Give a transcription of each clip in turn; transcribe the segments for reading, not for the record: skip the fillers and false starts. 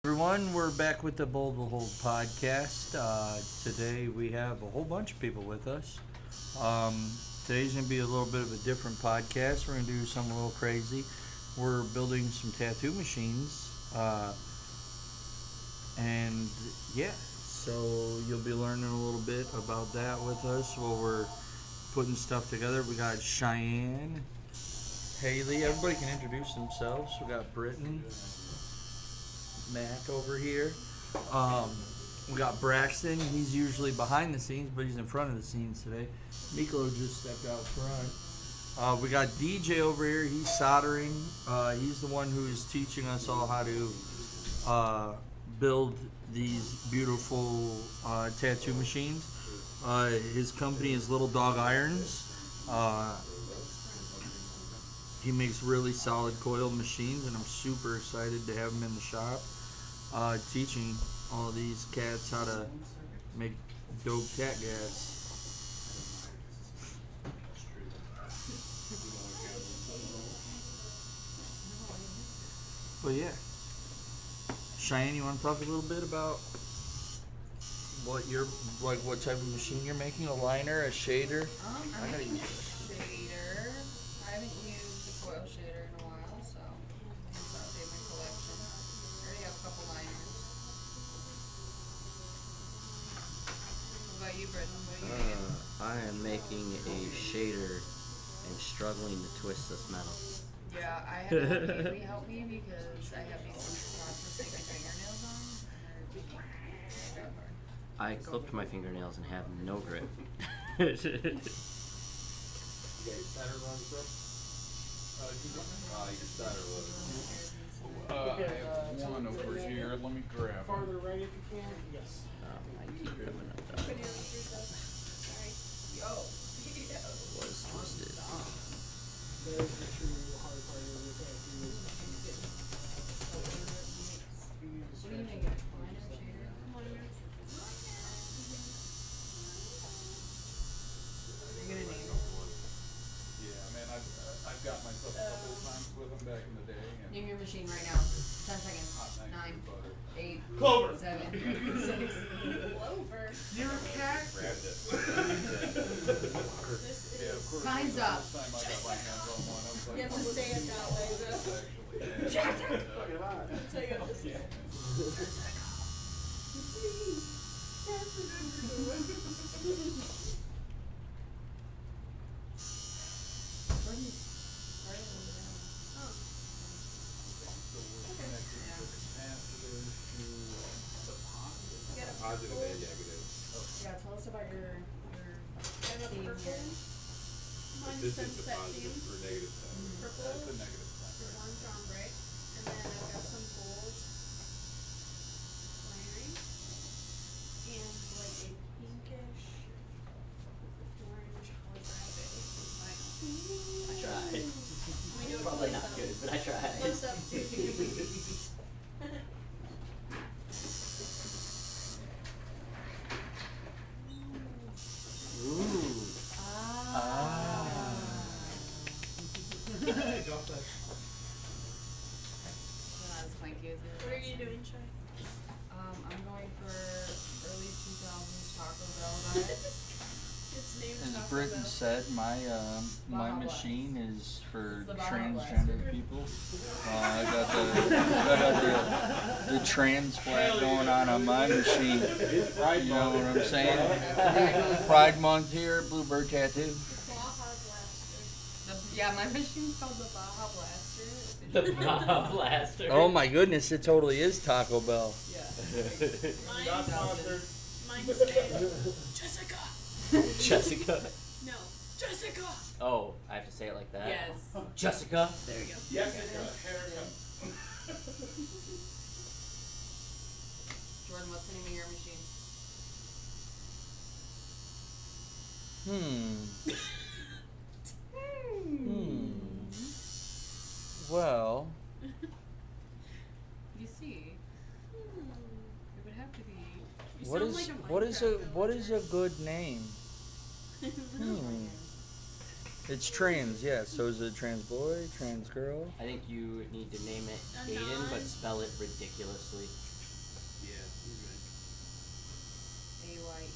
Everyone, we're back with the Bold Behold podcast. Today we have a whole bunch of people with us. Today's going to be a little bit of a different podcast. We're going to do something a little crazy. We're building some tattoo machines. And yeah, so you'll be learning a little bit about that with us while we're putting stuff together. We got Cheyenne, Haley. Everybody can introduce themselves. We got Britton, Matt over here. We got Braxton. He's usually behind the scenes, but he's in front of the scenes today. Miklo just stepped out front. We got DJ over here. He's soldering. He's the one who's teaching us all how to build these beautiful tattoo machines. His company is Little Dog Irons. He makes really solid coiled machines, and I'm super excited to have him in the shop teaching all these cats how to make dope cat gas. But yeah, Cheyenne, you want to talk a little bit about what type of machine you're making? A liner, a shader? I'm making a shader. I haven't used a coil shader in a while, so I'll save my collection. I already have a couple liners. Britton? What are you making? I am making a shader and struggling to twist this metal. Yeah, I had to have Haley help me because I have these impossible fingernails on. And they're my God hard. I clipped my fingernails and have no grip. I have one over here. Let me grab it. Farther right if you can. Yes. I keep ripping it down. It was twisted. There's the true hard part of it. What do you make it? Liner, shader? You're gonna name it. Yeah, man, I've got myself a couple of times with them back in the day. And Name your machine right now. 10 seconds. hot night 9, butter. 8, Clover. 7, 6. Clover. You're a cat. Grabbed it. This Yeah, of is. course. Time's the up. first time I got my hands on one, I was like, You have to say it that way, though. actually. That's how you have to say it. Positive and negative. Yeah, tell us about your I have a theme purple. here. Mine's This is the sunset positive theme. or negative side. Purple. That's the negative side. The orange ombre. And then I've got some gold layering. And like a pinkish orange holographic vinyl. I tried. We do it Probably close not up. good, but I tried. Close up too. Ooh. Not as clanky as it What are is. you doing, Shay? I'm going for early 2000s Taco Bell vibes. It's named As Taco Britton Bell. said, my Baja machine is for It's the Baja transgender Blast. people. I got the trans flag going on my machine. You know what I'm saying? Pride Month here, Bluebird Tattoo. Baja Blaster. Yeah, my machine's called the Baja Blaster. The Baja Blaster. Oh my goodness, it totally is Taco Bell. Yeah. Mine's named Jessica. Jessica. No, Jessica. Oh, I have to say it like that? Yes. Jessica. There you go. Jordan, what's the name of your machine? Well, You see, it would have to be. You what sound is like a what is a Minecraft good name? villager. It's trans, yeah. So is it trans boy, trans girl? I think you need to name it A Aiden, but non- spell it ridiculously. AYE.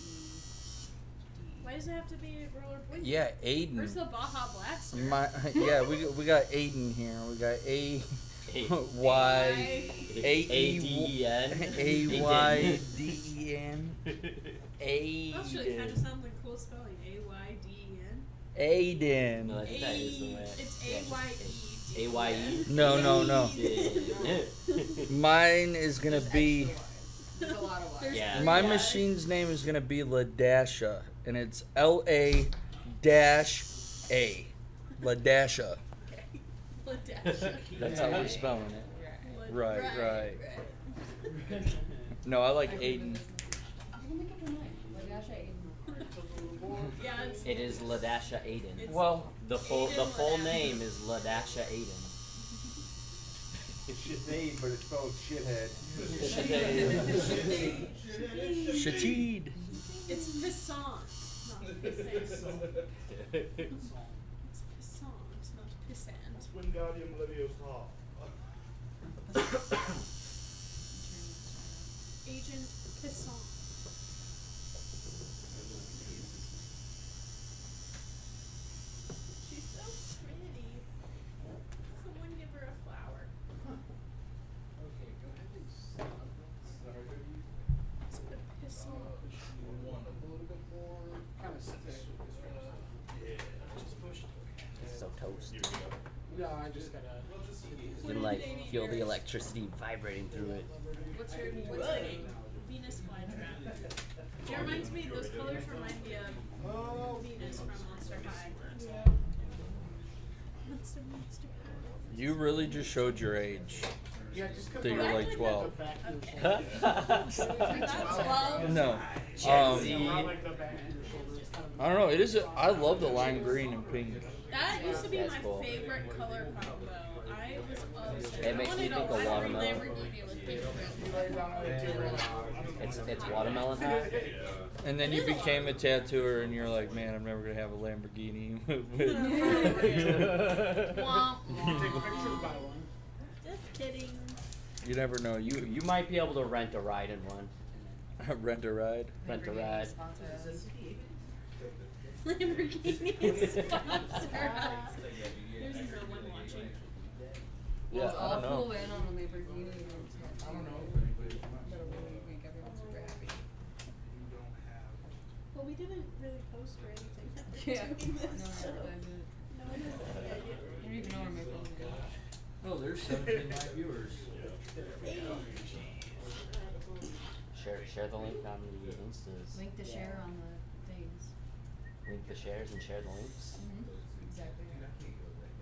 Why does it have to be a girl or boy? Yeah, Aiden. Where's the Baja Blaster? Yeah, we got Aiden here. We got A Y A-D-E-N. A-Y-D-E-N. Actually, it kind of Aiden. sounds like cool spelling. A-Y-D-E-N. Aiden. No, I think that is the way. It's yeah, A-Y-E. A-Y-E? No. Yeah. Mine is gonna There's be. extra Ys. There's a lot of Y's. Yeah. My Yeah. machine's name is gonna be Ladasha, and it's L-A dash A. Ladasha. Ladasha. That's how we're spelling it. Right. Right. No, I like Aiden. I'm gonna make up your mind. Ladasha Aiden. Yeah, it's, It is Ladasha Aiden. It's- Well, The full Aiden full Ladasha. name is Ladasha Aiden. It's Sinead, but it's spelled shithead. Shatid. it's pissant, not pissant. It's pissant, not pissant. Wingardium Leviosa. Agent Pissant. She's so pretty. Someone give her a flower. Okay, go ahead and start. It's a pissant. Push one up a little bit more. feel the electricity vibrating through it. What's your Venus flytrap. It reminds me, those colors remind me of Venus from Monster High. Monster High. You really just showed your age. Yeah, just That you're like 12. That's 12. No. Around like the back of your shoulder. It's kind of I don't know. It is. I love the lime green and pink. That used to be That's my cool. favorite color combo. I was obsessed. It makes me think of watermelon. Lamborghini with pink rims. right down on it too, right? It's watermelon high. And then you became a tattooer, and you're like, man, I'm never gonna have a Lamborghini. Womp, Take womp. pictures by one. Just kidding. You never know. You might be able to rent a ride in one. Rent a ride. Rent a ride. Sponsor us. Lamborghini sponsor us. There's no one watching. Yeah, Let's I all don't know. pull in on the Lamborghini. I don't know. That'll really make everyone super happy. Well, we didn't really post or anything that we're Yeah. doing No this, one so realized it. no one has any idea. I don't even know where my phone is. Oh, there's 17 live viewers. Share the link on the Instas. Link to share on the things. Link the shares and share the links. Exactly.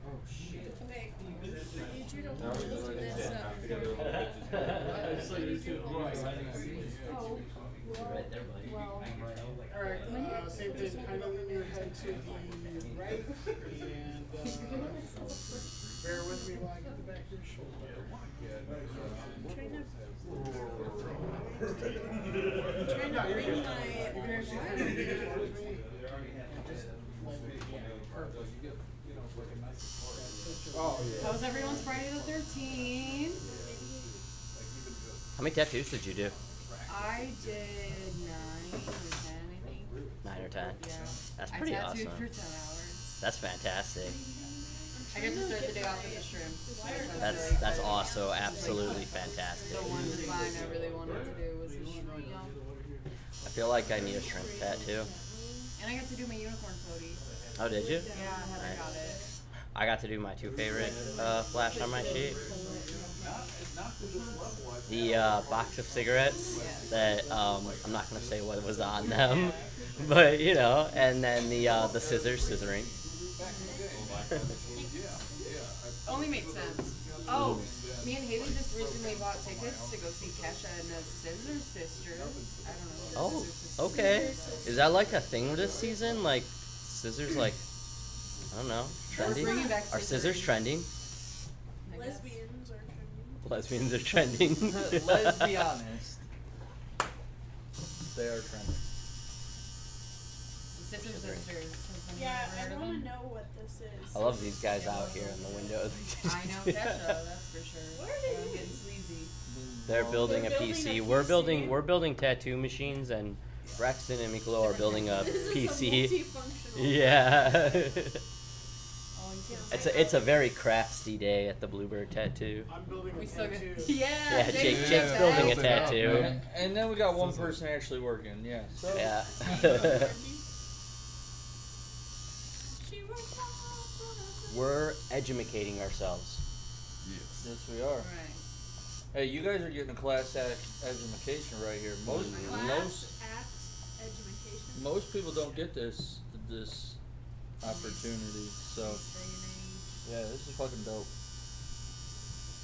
Oh shit. Okay, I need you to No, hold you're looking this at up it. for me. Oh, Right there, buddy. well. Alright, same thing, kind of lean your head to the right, and, bear with me while I get the back of your shoulder. I'm trying to bring Oh, yeah. How was everyone's Friday the 13th? How many tattoos did you do? I did 9 or 10, I think. 9 or 10. Yeah. That's I pretty tattooed awesome. for 10 hours. That's fantastic. I get to start the day off with a shrimp. That's also absolutely The fantastic. one design I really wanted to do was a shrimp. I feel like I need a shrimp tattoo. And I got to do my unicorn pony. Oh, did you? Yeah, Heather got it. I got to do my 2 favorite flash on my sheet. The box of cigarettes that I'm not gonna say what was on them, but you know, and then the scissors scissoring. Only made sense. Oh, me and Haley just recently bought tickets to go see Kesha and the Scissor Sisters. I don't know. Oh, Scissor okay. Sisters. Is that like a thing this season? Like scissors, like I don't know, We're bringing trending? back Are scissors trending? I guess. lesbians are trending. Lesbians are trending. Let's be honest. They are trending. The Scissor Sisters. Has Yeah, anyone ever I heard of want to them? know what this is. I love these guys out here in the window. I know Kesha, that's for sure. What are they I'm doing? getting sleazy. They're building a They're building PC. a We're PC. building tattoo machines, and Braxton and Mikolo are building a This is PC. a multifunctional. Yeah. Oh, you can't It's say a very crafty day at the Bluebird Tattoo. I'm building a We still tattoo. get. Yeah, Yeah, Jake's Jake's back. building a Build it up, tattoo. man. And then we got one person actually working. Yeah. So Yeah. She works hard. We're edumacating ourselves. Yes. yes, we are. Right. Hey, you guys are getting a class act education right here. Most Class act education. most people don't get this opportunity. So yeah, this is fucking dope.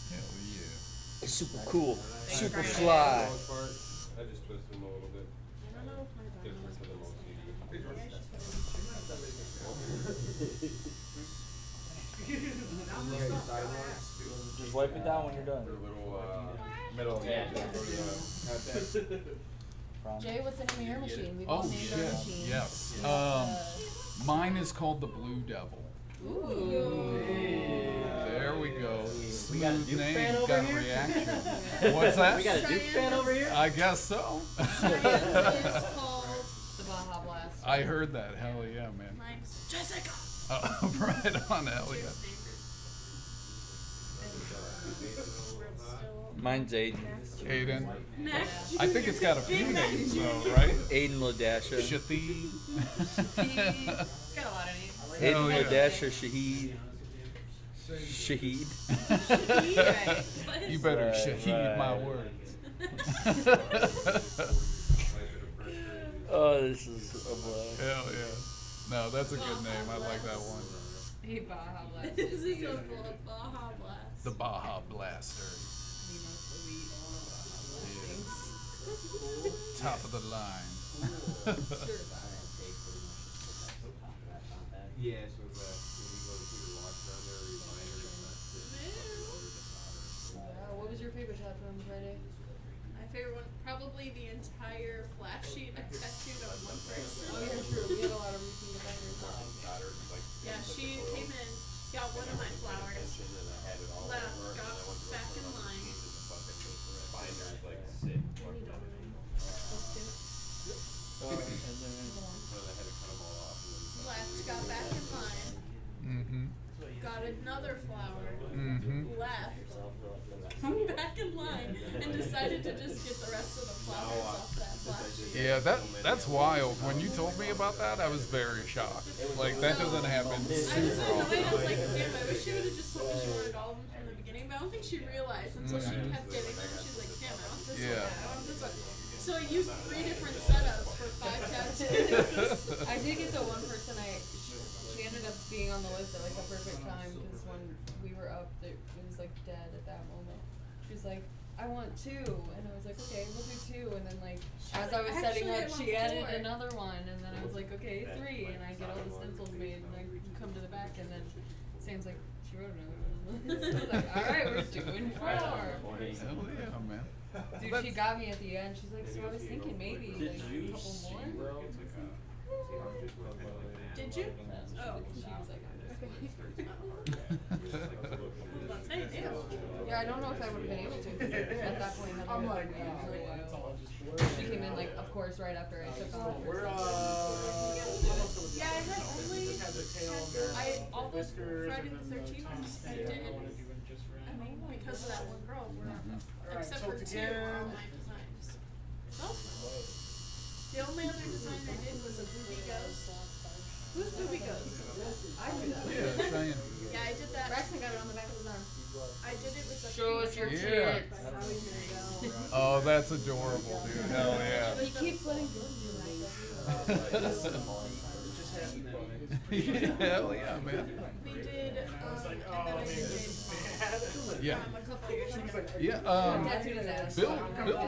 Hell yeah. It's super cool, super Friday. fly. I just twisted them a little bit I don't know if my button different was for the most Maybe easy. I should Just wipe it down when you're done. For a little, middle, yeah, just go to the contact. Jay, what's the name of your machine? We've Oh all named our shit, machines. yes. Mine is called the Blue Devil. Ooh. There we go. We got a Smooth Duke fan name, over got a here? reaction. What's that? We got a Duke fan over here? I guess so. It's called. The Baja Blast. I heard that. Hell yeah, man. Mine's Jessica. Right on, hell yeah. Mine's Aiden. Aiden. Next. I think it's got a few names though, right? Aiden Ladasha. Shathi. Got a lot of names. Aiden Hell yeah. Ladasha Shaheed. Shahid. Right. But You better Right, heed my right. words. Oh, this is a blast. Hell yeah. No, that's a good name. I like that one. He Baja blasted this is you. a Baja Blast. The Baja Blaster. The most elite. Top of the line. Yeah, so when you go to Peter Watch down there, you find her, What was your favorite shot from Friday? My favorite one, probably the entire flash sheet I tattooed on one person. Oh yeah, true. We had a lot of repeat offenders. Yeah, she came in, got one of my flowers, left, got back in line. Left, got back in line, Mm-hmm. got another flower, Mm-hmm. left, back in line, and decided to just get the rest of the flowers off that flash sheet. Yeah, that's wild. When you told me about that, I was very shocked. Like, that doesn't happen I was super annoyed, I often. was like, damn, I wish she would have just told me she wanted all of them from the beginning, but I don't think she realized until she kept getting them. She's like, damn, I want this one, Yeah. I want this one. So I used 3 different setups for 5 tattoos. I did get the one person she ended up being on the list at like a perfect time because when we were up, it was like dead at that moment. She was like, I want 2, and I was like, okay, we'll do 2, and then like as I was setting "Actually, I up, want she added 4." another one, and then I was like, okay, 3, and I get all the stencils made, and I come to the back, and then Sam's like, she wrote another one. I was like, all right, we're doing 4. Hell yeah, man. Dude, she got me at the end. She's like, so I was thinking maybe like a couple more. Did you? Oh. She was like, okay. Let's say it. Yeah, I don't know if I would have been able to 'cause at that point Heather I'm had like, been for a it's while. all just blurry. She came in like, of course, right after I took off. We're Yeah, I had only all those whiskers Friday and the then 13th tongue ones I stain. did. wanna do it just for I mean, because of that one girl, except tilt for 2 again. are all my designs. Both. The only other design I did was a Booby Ghost. Who's Booby Ghost? I knew that. Yeah, saying. Yeah, I did that. Braxton got it on the back of his arm. I did it with the Show us your Yeah. tits. Oh, that's adorable, dude. Hell yeah. He keeps letting go of you like Hell yeah, man. We did, and then I did James Yeah. a couple years ago. Yeah, tattooed his ass. Bill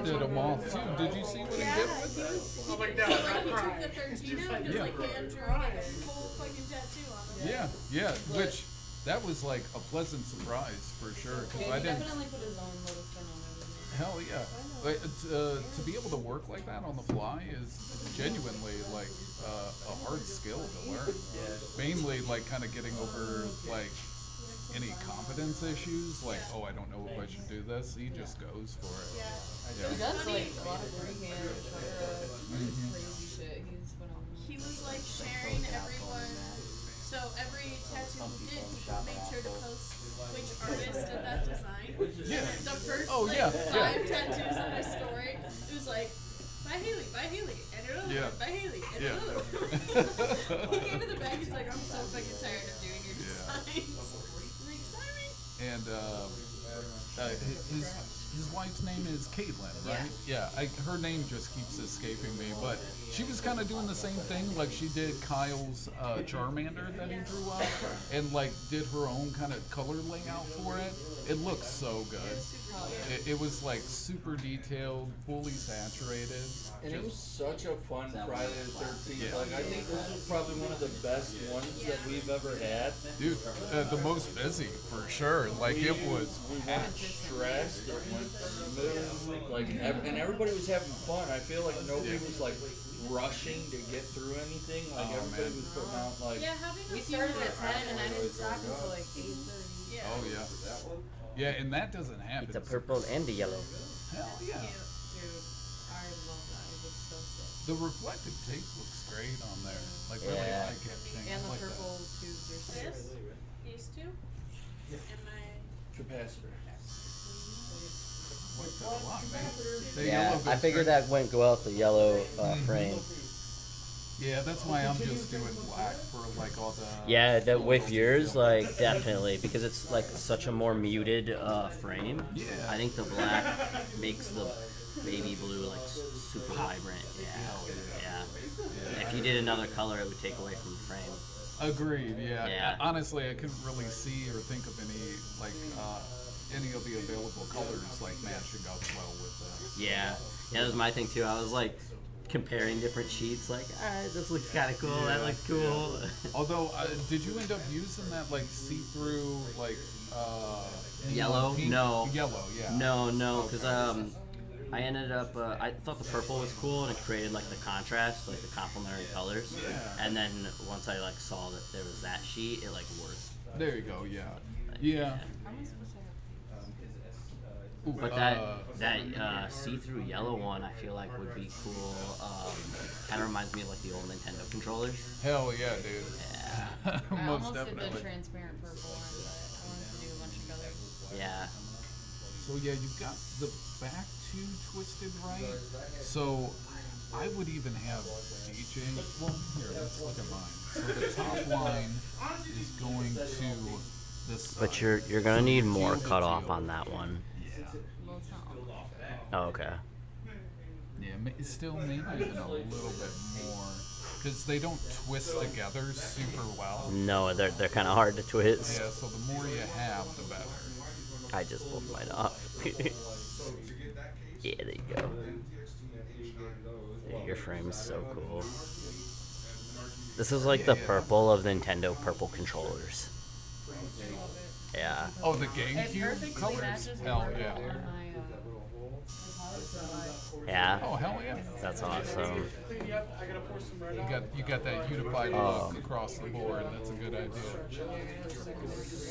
did them all too. Did you see what he Yeah, did he with was, that? he did, so like he took the 13 out, just Yeah. like hand drew like a full fucking tattoo on him. Yeah, yeah, which, that was like a pleasant surprise for sure, cause Yeah, I he didn't, definitely put his own little spin on everything. hell yeah. Like, to be able to work like that on the fly is genuinely like, a hard skill to learn. Mainly like kinda getting over like any confidence issues, like, oh, I don't know if I should do this, he just goes for it. Yeah. Yeah. He does like a lot of freehand, crazy shit. He's phenomenal. He was like sharing everyone, so every tattoo he did, he made sure to post which artist did that design. Yeah. The first Oh, like yeah, 5 tattoos on his story, it was like, by Haley, and another Yeah. one, by Haley, and Yeah. another one. He came to the back, he's like, I'm so fucking tired of doing your Yeah. designs. I'm like, sorry. And his wife's name is Caitlin, right? Yeah, her name just keeps escaping me, but she was kind of doing the same thing. Like she did Kyle's Charmander that he drew up, and like did her own kind of color layout for it. It looks so good. It was like super detailed, fully saturated. And it was such a fun Friday the 13th. Yeah. Like, I think this was probably one of the best ones that we've ever had. Dude, the most busy for sure. Like it was We weren't stressed. It went smoothly. Like, and everybody was having fun. I feel like nobody was like rushing to get through anything. Like Oh, everybody man. was putting out like. Yeah, having a We few started more at 10 and I didn't artists. stop until like 8:30. Yeah. Oh yeah. Yeah, and that doesn't happen. It's a purple and a yellow. Hell yeah. Dude, I love that. It looks so sick. The reflective tape looks great on there. Like really Yeah. like it. And the Like that. purple tubes are sick. This, these two, and my Capacitor. Like that a lot, man. The Yeah, yellow I goes figured great. that went well with the yellow frame. Yeah, that's why I'm just doing black for like all the. Yeah, that with yours, like definitely because it's like such a more muted frame. Yeah. I think the black makes the baby blue like super vibrant. Yeah. If you did another color, it would take away from the frame. Agreed. Yeah. Yeah. Honestly, I couldn't really see or think of any of the available colors like matching up well with that. Yeah, that was my thing too. I was like comparing different sheets, like, alright, this looks kind of cool, that looks cool. Although, did you end up using that like see-through like Yellow? pink? No. Yellow, yeah. No, because I ended up, I thought the purple was cool and it created like the contrast, like the complementary colors. Yeah. And then once I like saw that there was that sheet, it like worked. There you go. Yeah. Yeah. How am I supposed to have Ooh, But that see-through yellow one, I feel like would be cool. Kind of reminds me of like the old Nintendo controllers. hell yeah, dude. Yeah. I Most almost did definitely. the transparent purple one, but I wanted to do a bunch of colors. Yeah. So yeah, you've got the back two twisted right. So I would even have DJ. Well, here, let's look at mine. So the top line is going to this. But side. you're gonna need more teal to cutoff teal. on that one. Yeah. Well, it's not all. Oh, okay. Yeah, it's still maybe even a little bit more because they don't twist together super well. No, they're kind of hard to twist. Yeah, so the more you have, the better. I just pulled mine off. Yeah, there you go. Dude, your frame is so cool. This is like the purple of Nintendo purple controllers. Yeah. Oh, the It GameCube perfectly colors? matches the Hell purple yeah. on my Yeah. Oh, hell yeah. That's awesome. You got that unified look across the board. That's a good idea.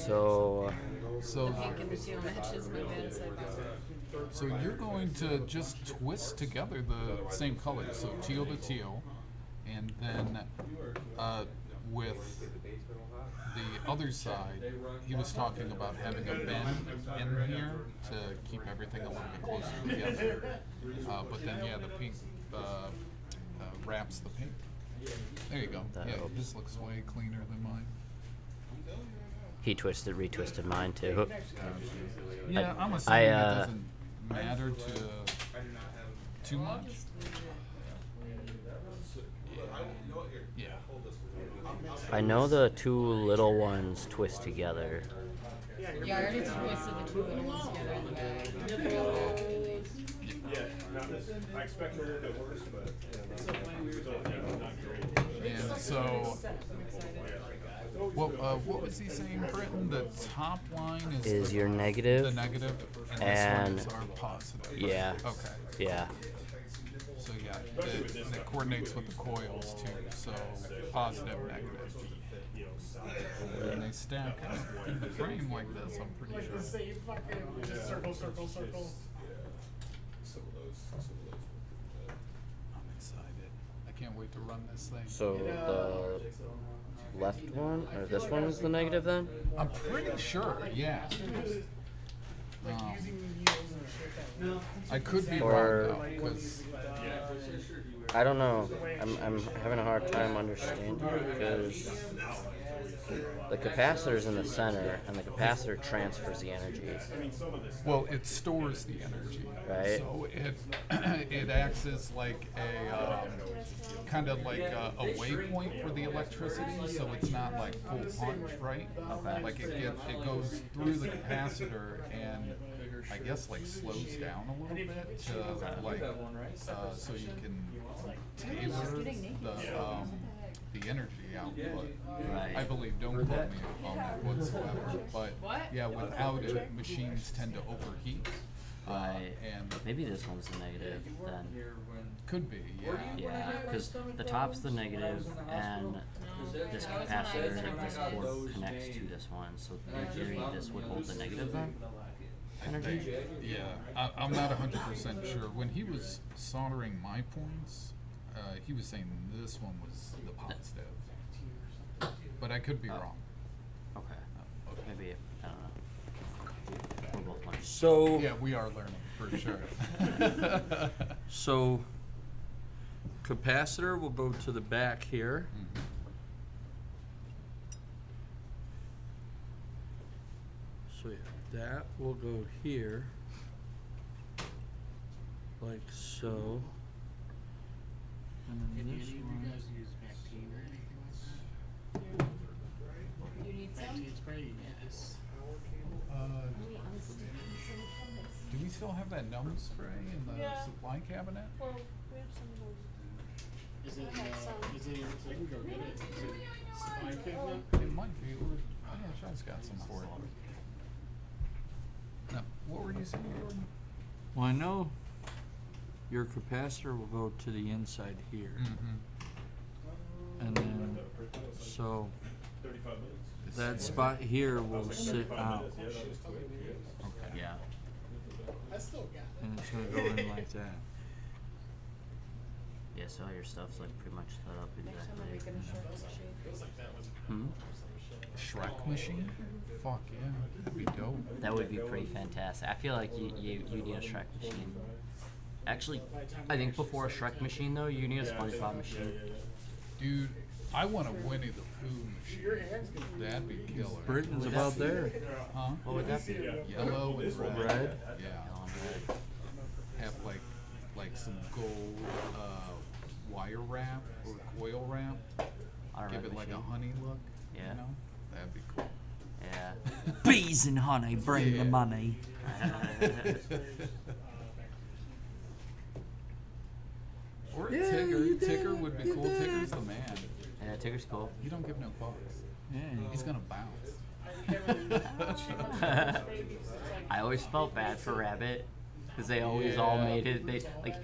So, So, pink and the teal matches my bad side. so you're going to just twist together the same colors, so teal to teal, and then with the other side, he was talking about having a bend in here to keep everything a little bit closer together. But then, yeah, the pink wraps the pink. There you go. That Yeah, helps. this looks way cleaner than mine. he retwisted mine too. Yeah, I'm I, assuming it doesn't matter too much. Yeah. I know the two little ones twist together. Yeah, I already twisted the two little ones together in the bag. I got that released. I expect a little bit worse, but still not great. And so, what was he saying, Britton? The top line Is the, your negative? the negative, and and- this line is our positive. Yeah. Okay. Yeah. So yeah, it coordinates with the coils too. So positive, negative. And they stack up in the frame like this. I'm pretty sure. Say you fucking just circle, circle, circle. I'm excited. I can't wait to run this thing. So the left one or this one is the negative then? I'm pretty sure. Yeah. Like using needles and shit. I could be Or- wrong though, because I don't know. I'm having a hard time understanding because the capacitor's in the center and the capacitor transfers the energy. well, it stores the energy. Right. So it it acts as like a kind of like a waypoint for the electricity, so it's not like full punch, right? Okay. Like it goes through the capacitor and I guess like slows down a little bit to like so you can tailor the energy output. Right. I believe. Don't quote me on that whatsoever. But What? yeah, without it, machines tend to overheat. Right. And Maybe this one's the negative then. could be, yeah. Yeah, because the top's the negative and this capacitor, this port connects to this one. So in theory, this would hold the negative then? I think, yeah. I'm not 100% sure. When he was soldering my points, he was saying this one was the positive. But I could be wrong. Okay. Maybe, I don't know. We're both learning. So Yeah, we are learning for sure. So capacitor will go to the back here. Mhm. So yeah, that will go here, like so. And then Any this of you one. guys use Maclean or anything like that? You need some? Maclean spray, yes. Do we still have that gnome spray in the Yeah. supply cabinet? Well, we have some of those. Is it, I have some. is it, I can go get it, is it supply cabinet? It might be, or, yeah, Sean's got some for it. No, what were you saying, Jordan? Well, I know your capacitor will go to the inside here, Mm-hmm. and then so 35 minutes. that spot here will sit out, Yeah, that was quick. Yeah. Okay. Yeah. I still got it. and it's gonna go in like that. Yeah, so all your stuff's like pretty much set up Next time I'm exactly. making a short shade. Hmm? Shrek machine? Fuck yeah, that'd be dope. That would be pretty fantastic. I feel like you need a Shrek machine. Actually, I think before a Shrek machine though, you need a SpongeBob machine. Dude, I want a Winnie the Pooh machine. Your hand's gonna be. That'd be killer. Britain's about there. Huh? What would that be? Yellow and red. Red? Yeah. Yellow and red. Have like some gold wire wrap or coil wrap. On a Give red it like a machine. honey look. Yeah. You know? That'd be cool. Yeah. Bees and honey, bring Yeah. the money. Or Yeah, Tigger. you did Tigger it, would be you cool. did Tigger's it. the man. Yeah, Tigger's cool. He don't give no fucks. Yeah. He's gonna bounce. I always felt bad for Rabbit because they always all Yeah. made it. They like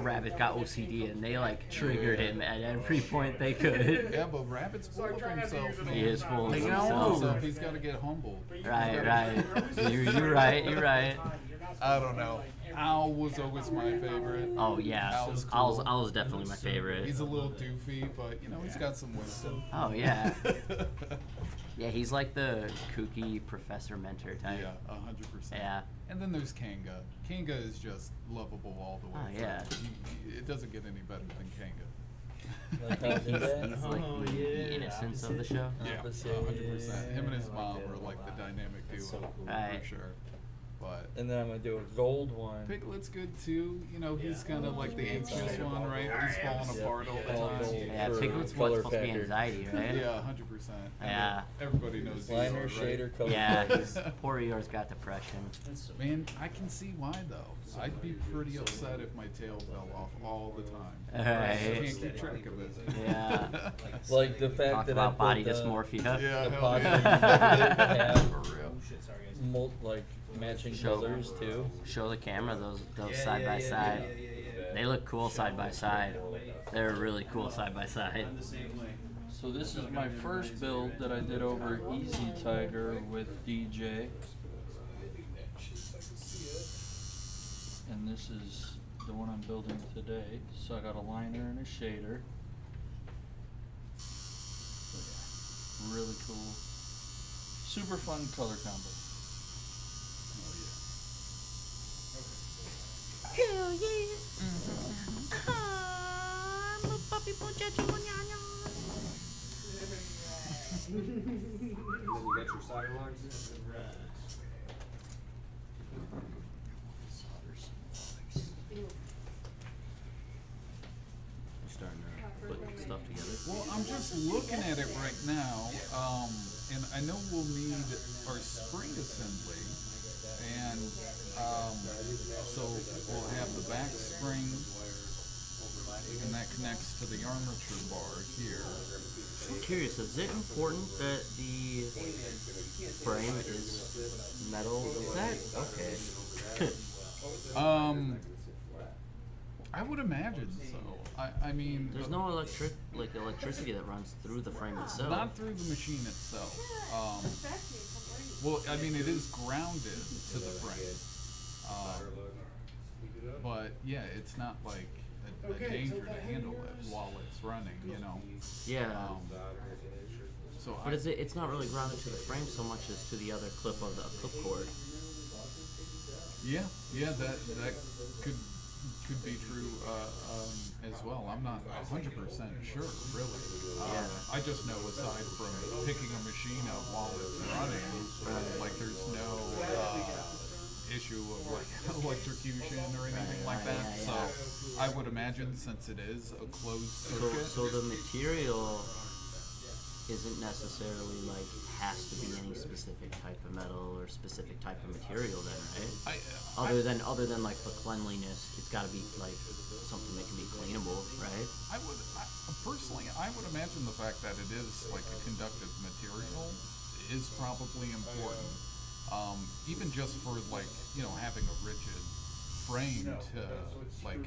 Rabbit got OCD and they like triggered him at every point they could. Yeah, but Rabbit's full of himself, man. He is full of Take it himself. over. So he's got to get humbled. Right. You're right. You're right. I don't know. Owl was always my favorite. Oh yeah, Owl's cool. Owl's definitely my favorite. He's a little doofy, but you know he's got some wisdom. Oh yeah. Yeah, he's like the kooky professor mentor type. Yeah, 100%. Yeah. And then there's Kanga. Kanga is just lovable all the way. Oh, yeah. It doesn't get any better than Kanga. I think he's like the innocence of the show. Yeah, 100%. Him and his mom are like the dynamic duo Right. for sure. But And then I'm gonna do a gold one. Piglet's good too. You know, he's kind of like the anxious one, right? He's falling apart all the time. Yeah, For Piglet's color what's supposed to be packer. anxiety, right? Yeah, 100%. Yeah. Everybody knows Liner, Eeyore, right? shader, color Yeah, packer. he's, poor Eeyore's got depression. Man, I can see why though. I'd be pretty upset if my tail fell off all the time. I Right. can't keep track of it. Yeah. Like the fact Talk that about I body put dysmorphia. Yeah, the hell pocket yeah. have For real. like matching Show- colors too. Show the camera those side by side. They look cool side by side. They're really cool side by side. So this is my first build that I did over Easy Tiger with DJ. And this is the one I'm building today. So I got a liner and a shader. So yeah, really cool. Super fun color combo. Hell yeah. I'm a puppy muchacho mañana. You got your sidewalks? Starting to put stuff together. Well, I'm just looking at it right now, and I know we'll need our spring assembly, and so we'll have the back spring, and that connects to the armature bar here. I'm curious, is it important that the frame is metal? Is that okay? I would imagine so. I mean, There's no electricity that runs through the frame itself. not through the machine itself. Well, I mean, it is grounded to the frame. But yeah, it's not like a danger to handle it while it's running, you know. Yeah. So But is it? It's not really grounded to the frame so much as to the other clip of the clip cord. Yeah, that could be true as well. I'm not 100% sure, really. Yeah. I just know aside from picking a machine up while it's running, like there's no issue of like electrocution or anything like that. So I would imagine since it is a closed circuit. So the material isn't necessarily like has to be any specific type of metal or specific type of material then, right? Other than like for cleanliness, it's got to be like something that can be cleanable, right? Personally, I would imagine the fact that it is like a conductive material is probably important. Even just for like, having a rigid frame to like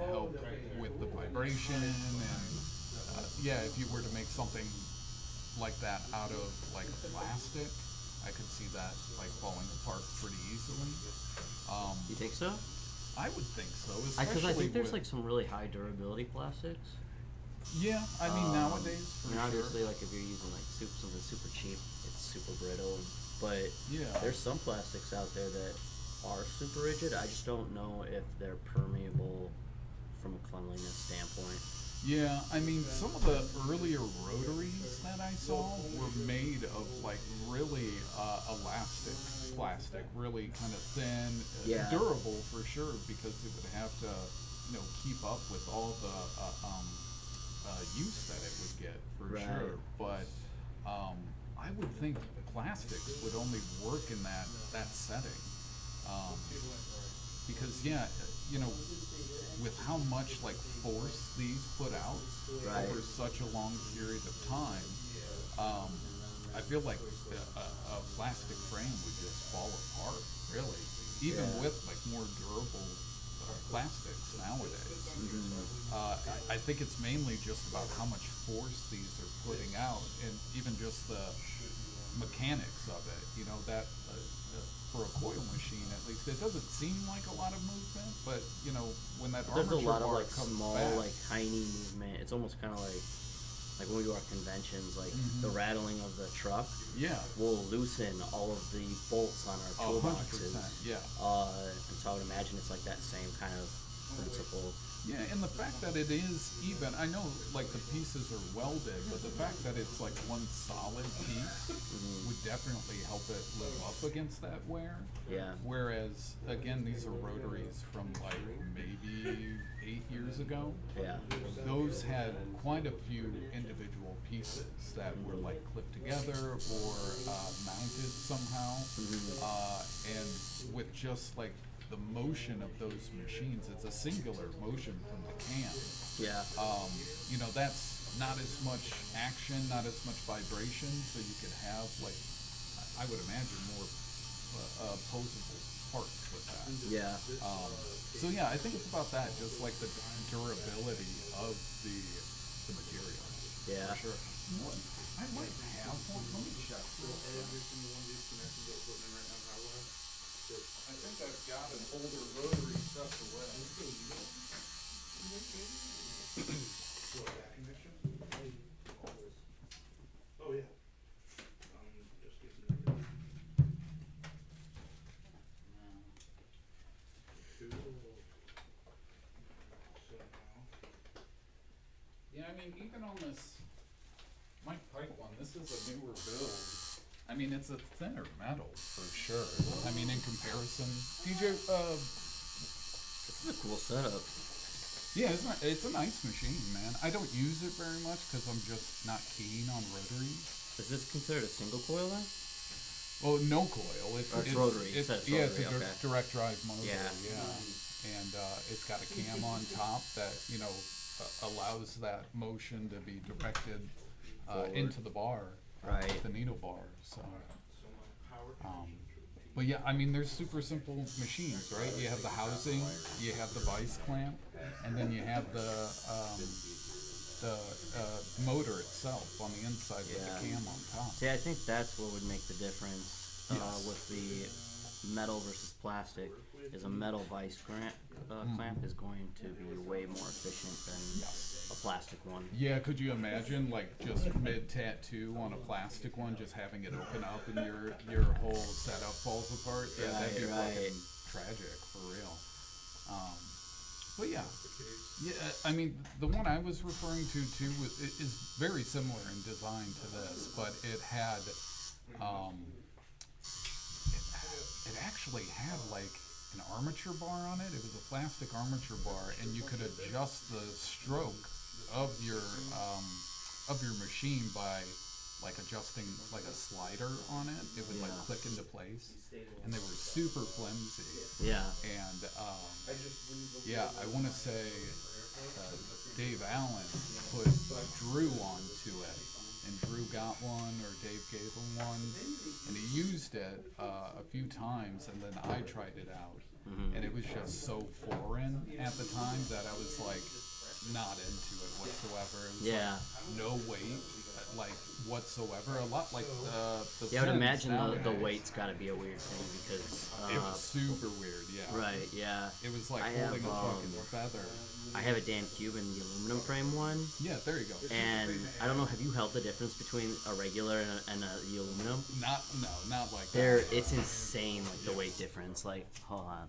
help with the vibration and if you were to make something like that out of like a plastic, I could see that like falling apart pretty easily. You think so? I would think so, Because I think there's with- like some really high durability plastics. Yeah, I mean nowadays for I mean, sure. obviously, like if you're using like something super cheap, it's super brittle. But Yeah. there's some plastics out there that are super rigid. I just don't know if they're permeable from a cleanliness standpoint. Yeah, I mean, some of the earlier rotaries that I saw were made of like really elastic plastic, really kind of thin, Yeah. durable for sure, because it would have to, keep up with all the use that it would get for Right. sure. But I would think plastics would only work in that setting, because with how much like force these put out Right. over such a long period of time, I feel like a plastic frame would just fall apart, really, even Yeah. with like more durable plastics nowadays. I think it's mainly just about how much force these are putting out, and even just the mechanics of it. That for a coil machine, at least, it doesn't seem like a lot of movement, but when that There's a armature lot of bar like comes small, back, like tiny movement. It's almost kind of like when we do our conventions, like the rattling of the truck yeah, will loosen all of the bolts on our 100%, toolboxes. yeah. And so I would imagine it's like that same kind of principle. Yeah, and the fact that it is even, I know like the pieces are welded, but the fact that it's like one solid piece would definitely help it live up against that wear. Yeah. Whereas, again, these are rotaries from like maybe 8 years ago. Yeah. Those had quite a few individual pieces that were like clipped together or mounted somehow. And with just like the motion of those machines, it's a singular motion from the cam. Yeah. That's not as much action, not as much vibration, so you could have like, I would imagine more posable parts with that. Yeah. So yeah, I think it's about that, just like the durability of the material. Yeah. For sure. I might have one. Let me check. I think I've got an older rotary tucked away. Oh, yeah. Just getting ready. Yeah, I mean, even on this Mike Pike one, this is a newer build. I mean, it's a thinner metal for sure. I mean, in comparison, DJ, This is a cool setup. yeah, it's a nice machine, man. I don't use it very much because I'm just not keen on rotaries. Is this considered a single coil then? Well, no coil. It's rotary. It It's, says yeah, it's a rotary, okay. direct drive motor. Yeah. And it's got a cam on top that allows that motion to be directed into the bar, Right. the needle bar. So, but yeah, I mean, there's super simple machines, right? You have the housing, you have the vice clamp, and then you have the motor itself on the inside with Yeah. the cam on top. See, I think that's what would make the difference Yes. with the metal versus plastic. Is a metal vice clamp is going to be way more efficient than a plastic one. Yeah, could you imagine like just mid tattoo on a plastic one, just having it open up and your whole setup falls apart? Yeah, that'd be Right. fucking tragic for real. But yeah, I mean, the one I was referring to too is very similar in design to this, but it had, it actually had like an armature bar on it. It was a plastic armature bar, and you could adjust the stroke of your machine by like adjusting like a slider on it. It would like Yeah. click into place, and they were super flimsy. Yeah. And yeah, I want to say Dave Allen put Drew onto it, and Drew got one, or Dave gave him one, and he used it a few times, and then I tried it out, and it was just so foreign at the time that I was like not into it whatsoever. It was Yeah. like no weight, like whatsoever. A lot like the Yeah, I would Sims imagine the nowadays. weight's got to be a weird thing because It was super weird, yeah. right, yeah. It was like I holding have, a fucking feather. I have a Dan Cuban, the aluminum frame one, Yeah, there you go. and I don't know. Have you held the difference between a regular and the aluminum? Not like There, that. it's insane, like the weight difference. Like, hold on.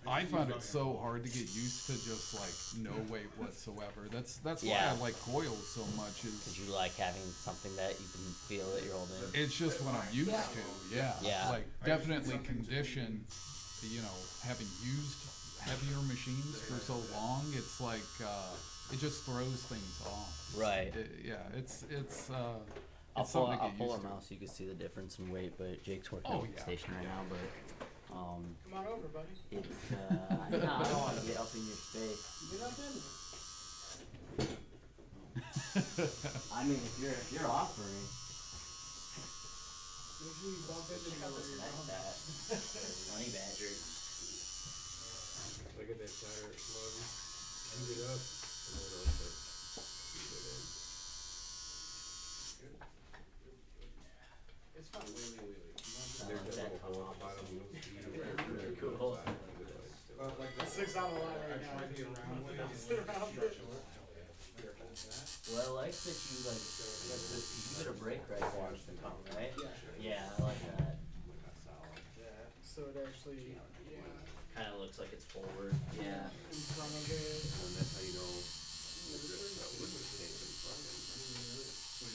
I found it so hard to get used to just like no weight whatsoever. That's Yeah. why I like coils so much. Did Is you like having something that you can feel that you're holding? it's just what I'm used to. Yeah. Yeah. Like definitely conditioned. You know, having used heavier machines for so long, it's like it just throws things off. Right. Yeah, it's I'll it's pull, something to I'll get pull our used to. mouse so you can see the difference in weight, but Jake's working Oh, at the yeah. station right now, but Come on over, buddy. it's, I don't want to get up in your space. Get up in. I mean, if you're offering, Usually you bump into check out this neck that. Honey badger. Look at that tire, slowly. Heat it up. And then I'll start heating it in. It's fun. There's That that come little hole off at the bottom. some- You'll see it. Really cool. Like the 6 on the line right now. I sit around it. Well, I like that you like you get a brake right there to come, right? Yeah, I like that. So it actually, Kind of looks like it's forward. Yeah. in front of it. And that's how you know the drift's not with the tape and fucking.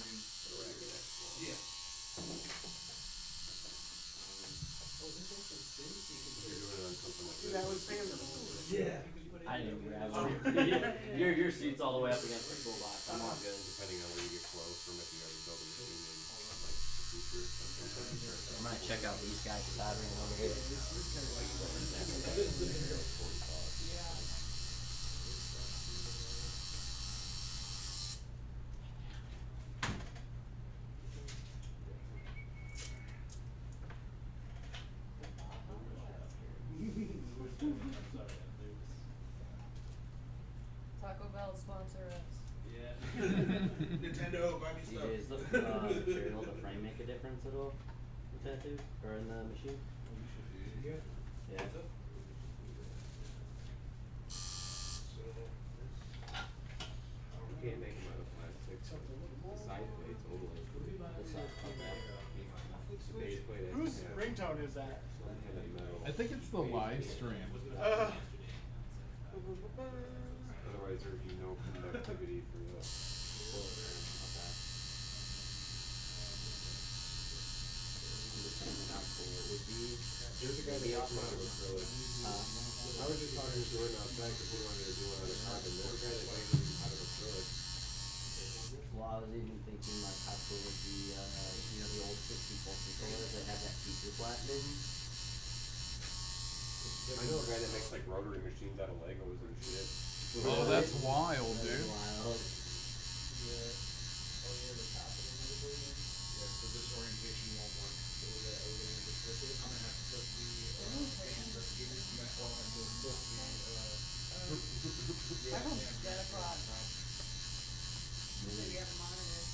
You're doing it on something like See, this. that was Panda. I didn't grab it. your seat's all the way up against the toolbox. I'm all good. Depending on where you get close from if you already built a machine in like the future or something. I'm gonna check out these guys soldering over here. Taco Bell sponsor us. Nintendo, buy me Do you stuff. guys look material, the frame make a difference at all with that dude or in the machine? Yeah. You can't make them out of plastic. The side plates only. This side, okay. The base plate has Whose to have ringtone is that? some kind of metal. I think it's the live stream. Otherwise there'd be no conductivity for the There's a guy that makes one out of acrylic. I was just talking to Jordan outside because he wanted to do one out of carbon. There's a guy that makes them out of acrylic. Well, I was even thinking like how cool would be, you know, the old 60-volt controllers that have that feature plastic. I know a guy that makes like rotary machines out of Legos and shit. Oh, that's wild, dude. Wild. I don't get across. Maybe have monitors.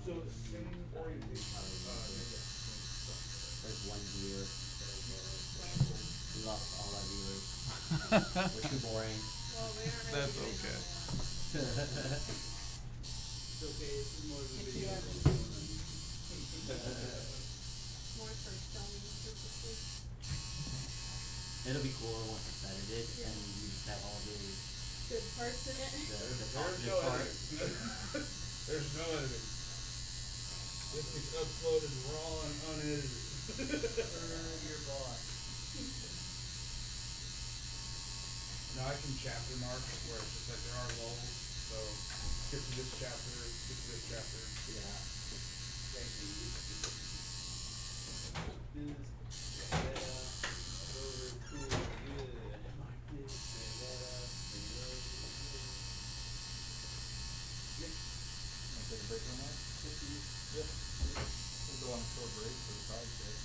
So same orientation. There's one viewer. We lost all our viewers. We're too boring. Well, we aren't really That's doing okay. if you have more for filming purposes. It'll be cooler once it's edited and you just have all the Good parts in it. the There's positive no parts. editing. There's no editing. This is uploaded raw and unedited. Your boss. Now I can chapter mark where it's just like there are lulls, so skip to this chapter, skip to this chapter. Yeah. Thank you. This, over cool, good. Like this, and that up, and Want to take a break on that? Yep. We'll go on a short break for the podcast.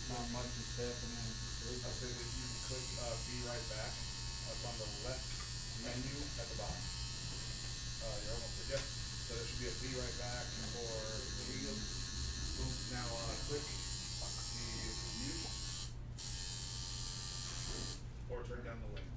Not much is happening. I say that you can click, be right back, it's on the left menu at the bottom. You're almost there, yep, so there should be a be right back for video. Boom, now, click the mute. Or turn down the link.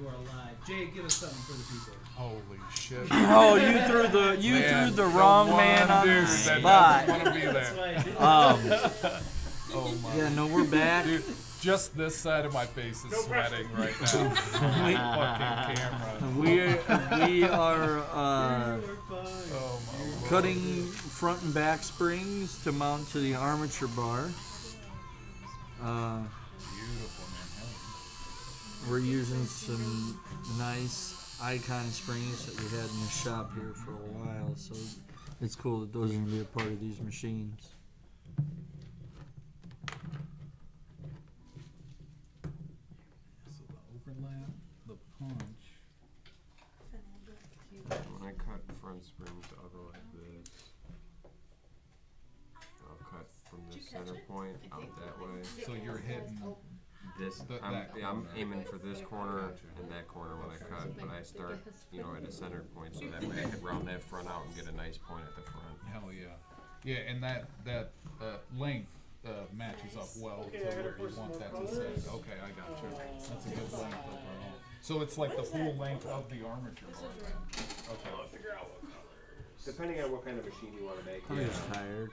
people are alive. Jay, give us something for the people. Holy shit. Oh, you threw the wrong man on the spot. Want to be there. That's why I did. Oh my. Yeah, no, we're back. Dude, just this side of my face is sweating right now. Fucking camera. We are Oh my lord. cutting front and back springs to mount to the armature bar. Beautiful, man. We're using some nice Icon springs that we had in the shop here for a while, so it's cool that those are going to be a part of these machines. So the overlap, the punch. When I cut front springs, I'll go like this. I'll cut from the center point out that way. So you're hitting. This, I'm aiming for this corner and that corner when I cut, but I start, at a center point so that way I can round that front out and get a nice point at the front. Hell yeah. Yeah, and that length matches up well to where you want that to sit. Okay, I got you. That's a good length overall. So it's like the full length of the armature bar then. Okay. Depending on what kind of machine you want to make. I'm just tired.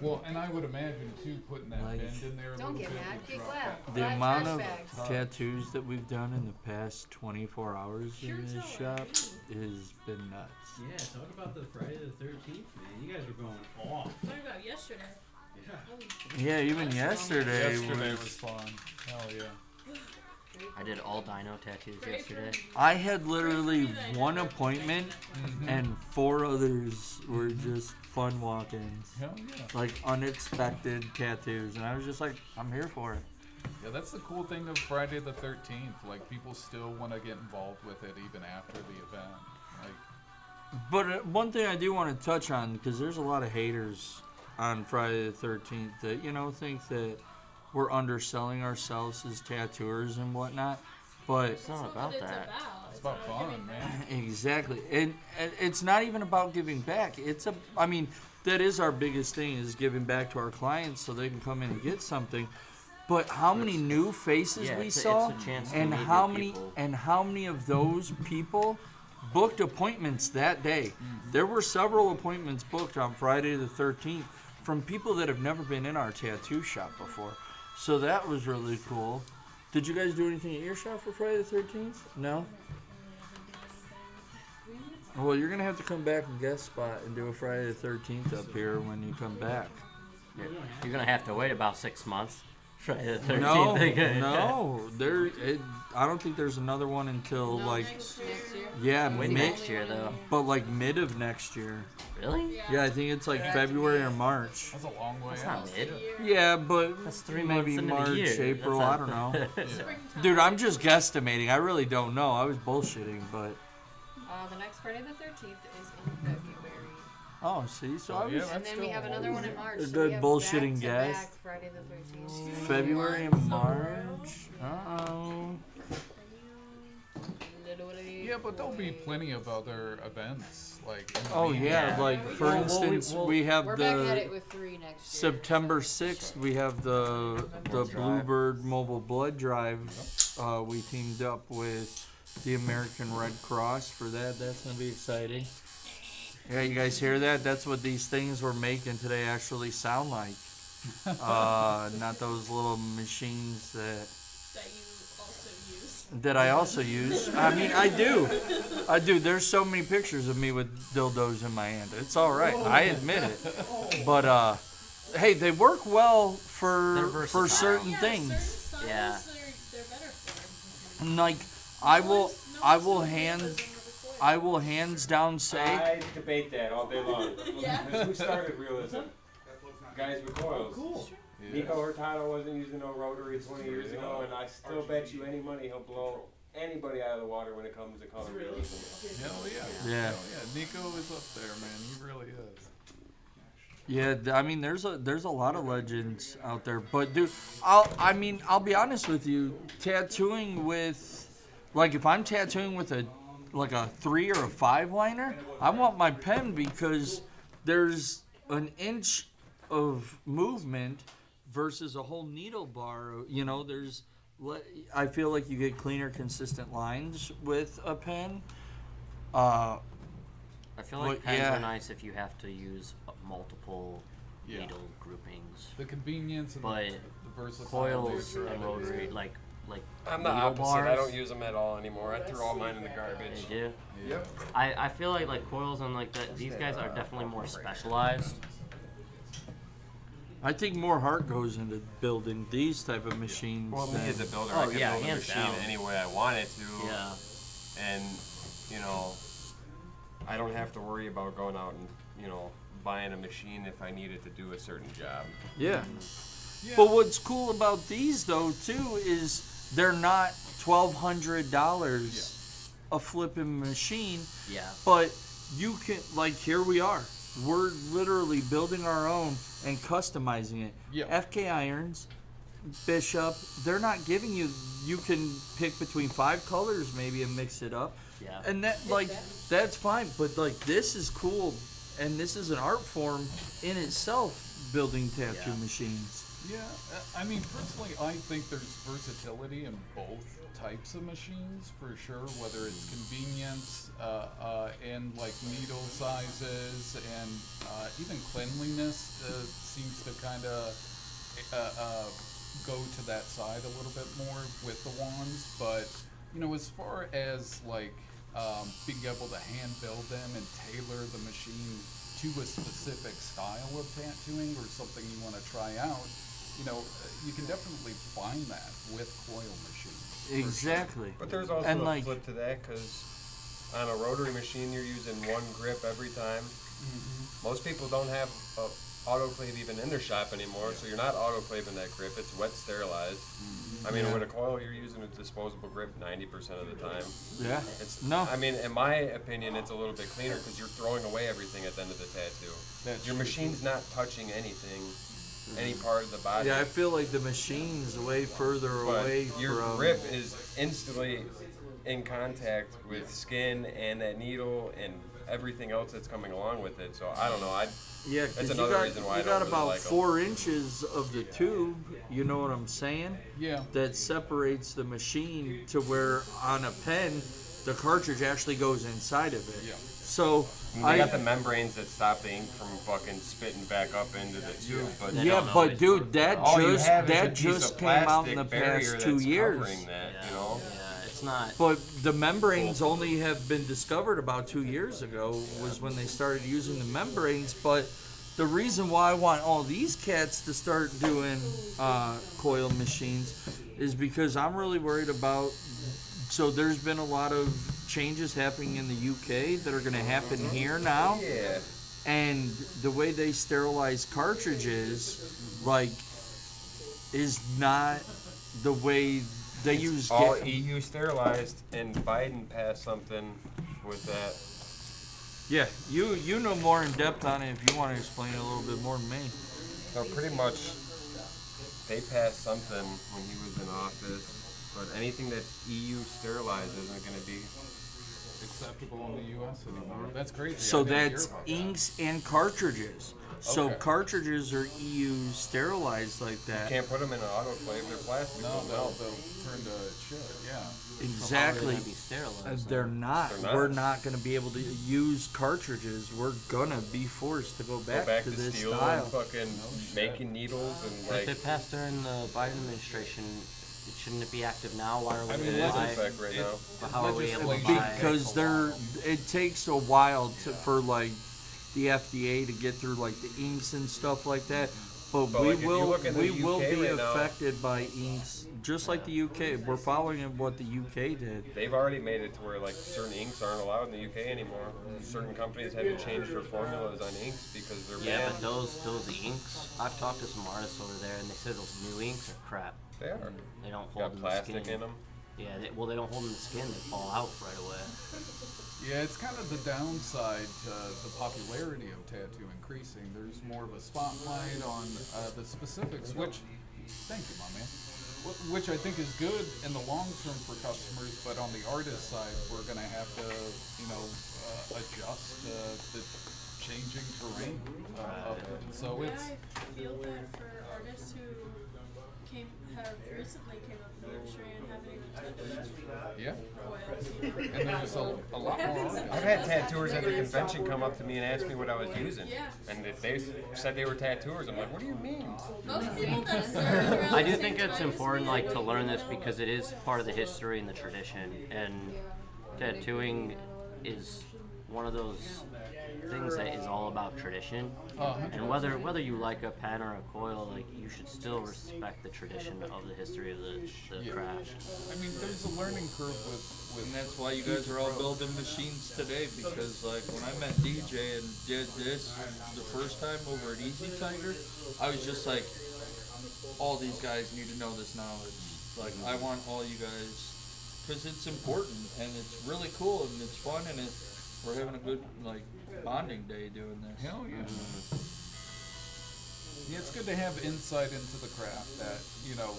Well, and I would imagine too, putting that Like- bend in there a Don't little get bit mad, would get drop glad. that. The Five amount trash of bags. tattoos that we've done in the past 24 hours in this shop has been nuts. Yeah, talk about the Friday the 13th, man. You guys were going off. Talking about yesterday. Yeah. Yeah, even yesterday Yesterday was. was fun. Hell yeah. I did all dino tattoos yesterday. I had literally one appointment, and 4 others were just fun walk-ins. Hell yeah. Like unexpected tattoos, and I was just like, I'm here for it. Yeah, that's the cool thing of Friday the 13th. Like, people still want to get involved with it even after the event. Like, But one thing I do want to touch on, because there's a lot of haters on Friday the 13th that, think that we're underselling ourselves as tattooers and whatnot. But It's not about that. it's about fun, man. exactly, and it's not even about giving back. I mean, that is our biggest thing, is giving back to our clients so they can come in and get something. But how many new faces Yeah, we it's a saw, chance to and meet how new many people. and how many of those people booked appointments that day. There were several appointments booked on Friday the 13th from people that have never been in our tattoo shop before. So that was really cool. Did you guys do anything at your shop for Friday the 13th? No? Well, you're going to have to come back and guest spot and do a Friday the 13th up here when you come back. You're gonna have to wait about 6 months. Friday the 13th. No, again. no. I don't think there's another one until Next year. yeah, Wait next year though. but like mid of next year. Really? Yeah, I think it's like February or March. That's a long way That's out. not mid. Yeah, but That's 3 maybe months into March, the year. April. That's I don't know. Springtime. Dude, I'm just guesstimating. I really don't know. I was bullshitting, but The next Friday the 13th is in February. oh, see, so Oh, I was yeah, And that's then we still have another one in March. A so good we have bullshitting back-to-back guess. Friday the 13th. February and March. Uh-oh. Yeah, but there'll be plenty of other events. Like, in the Oh yeah, Yeah. like for Well, instance, we have We're back at the it with 3 next year. September 6th. We have the Bluebird Mobile Blood Drive. We teamed up with the American Red Cross for that. That's gonna be exciting. Yeah, you guys hear that? That's what these things we're making today actually sound like. Not those little machines that I also use. I mean, I do. There's so many pictures of me with dildos in my hand. It's all right. I admit it. But hey, they work well They're for versatile. certain Yeah, things. certain styles Yeah. they're better for. Like I will hands down say I debate that all day long. Yeah. Because who started realism? Guys with coils. Cool. Yeah. Nico Hurtado wasn't using no rotary 20 years ago, and I still bet you any money he'll blow anybody out of the water when it comes to color realism. Hell yeah. Yeah. Hell yeah. Nico is up there, man. He really is. yeah. I mean, there's a lot of legends out there. But dude, I'll be honest with you. Tattooing with, like, if I'm tattooing with a 3 or a 5 liner, I want my pen because there's an inch of movement versus a whole needle bar. There's I feel like you get cleaner, consistent lines with a pen. I feel like But, pens yeah. are nice if you have to use multiple Yeah. needle groupings. The convenience and But the versatility. coils and rotary, like I'm the needle opposite. bars. I don't use them at all anymore. I threw all mine in the garbage. They do. Yep. I feel like coils and like that. These guys are definitely more specialized. I think more heart goes into building these type of machines. Well, me than- as a builder, Oh, I can yeah, build a hands machine down. any way I want it to. Yeah. And, you know, I don't have to worry about going out and, you know, buying a machine if I need it to do a certain job. Yeah. Yeah. But what's cool about these though too is they're not $1,200 a flipping machine, Yeah. but you can, like, here we are. We're literally building our own and customizing it. Yeah. FK Irons, Bishop, they're not giving you. You can pick between 5 colors maybe and mix it up. Yeah. And that, like, that's fine. But like, this is cool, and this is an art form in itself. Building tattoo Yeah. machines. Yeah, I mean, personally, I think there's versatility in both types of machines for sure. Whether it's convenience and like needle sizes and even cleanliness seems to kind of go to that side a little bit more with the wands. But you know, as far as like being able to hand build them and tailor the machine to a specific style of tattooing or something you want to try out, you know, you can definitely find that with coil machines. Exactly. But there's also And, a like- flip to that, because on a rotary machine, you're using one grip every time. Most people don't have a autoclave even in their shop anymore, so you're not autoclaving that grip. It's wet sterilized. I mean, Yeah. with a coil, you're using a disposable grip 90% of the time. Yeah. It's No. I mean, in my opinion, it's a little bit cleaner because you're throwing away everything at the end of the tattoo. That's Your true. machine's not touching anything, any part of the body. Yeah, I feel like the machine's way further But away your from. grip is instantly in contact with skin and that needle and everything else that's coming along with it. So I don't know. Yeah, 'cause That's you another got, reason why I you don't got really about like 'em. 4 inches of the tube. You know what I'm saying? Yeah. That separates the machine to where on a pen, the cartridge actually goes inside of it. Yeah. So And they got the membranes that stop the ink from fucking spitting back up into the tube. But They yeah, don't but always dude, work that well. all you just have is a that piece just of came out in plastic the barrier past 2 that's years. covering that, Yeah. you know? Yeah, it's not. But the membranes only have been discovered about 2 years ago was when they started using the membranes. But the reason why I want all these cats to start doing coil machines is because I'm really worried about. So there's been a lot of changes happening in the UK that are going to happen here now. Yeah. And the way they sterilize cartridges, like, is not the way they use. All EU sterilized, and Biden passed something with that. Yeah, you know more in depth on it if you want to explain it a little bit more than me. So pretty much, they passed something when he was in office, but anything that's EU sterilized isn't going to be. Acceptable in the U.S. anymore. That's crazy. So I didn't hear that's about that. inks and cartridges. So Okay. cartridges are EU sterilized like You that. can't put them in an autoclave. They're plastic. No, they'll melt. they'll turn to shit. Yeah. Exactly. Be sterilized, They're not. They're not. We're not going to be able to use cartridges. We're gonna be forced to go Go back, to this steel style. and fucking making needles and If like. it passed during the Biden administration, shouldn't it be active now? Why are we I mean, It is able to in buy? effect right now. But how are we able to legislation- buy? Because it takes a while for like the FDA to get through like the inks and stuff like that. But But, we like, if you will look in the we will UK be right now- affected by inks just like the UK. We're following what the UK did. They've already made it to where like certain inks aren't allowed in the UK anymore. Certain companies had to change their formulas on inks because they're Yeah, banned. but those inks. I've talked to some artists over there, and they said those new inks are crap. They are. They don't hold Got in the plastic skin. in them. Yeah, they don't hold in the skin. They fall out right away. Yeah, it's kind of the downside to the popularity of tattoo increasing. There's more of a spotlight on the specifics, which, thank you, my man, which I think is good in the long term for customers, but on the artist side, we're going to have to, adjust the changing terrain of it. So Yeah, it's, I feel that for artists who have recently came up in the industry and haven't even touched Yeah. coils. And there's a lot more. I've had tattooers at the convention come up to me and ask me what I was using. Yeah. And if they said they were tattooers, I'm like, what do you mean? Most people that started around I the do same think it's time as important, me, like, to learn this because it is part of the history and the tradition, and tattooing is one of those things that is all about tradition. And whether you like a pen or a coil, like, you should still respect the tradition of the history of the craft. I mean, there's a learning curve with And that's why you guys are all building machines today, because like when I met DJ and did this the first time over at Easy Tiger, I was just like, all these guys need to know this knowledge. Like I want all you guys, because it's important and it's really cool and it's fun and we're having a good like bonding day doing this. Hell yeah. Yeah, it's good to have insight into the craft that, you know,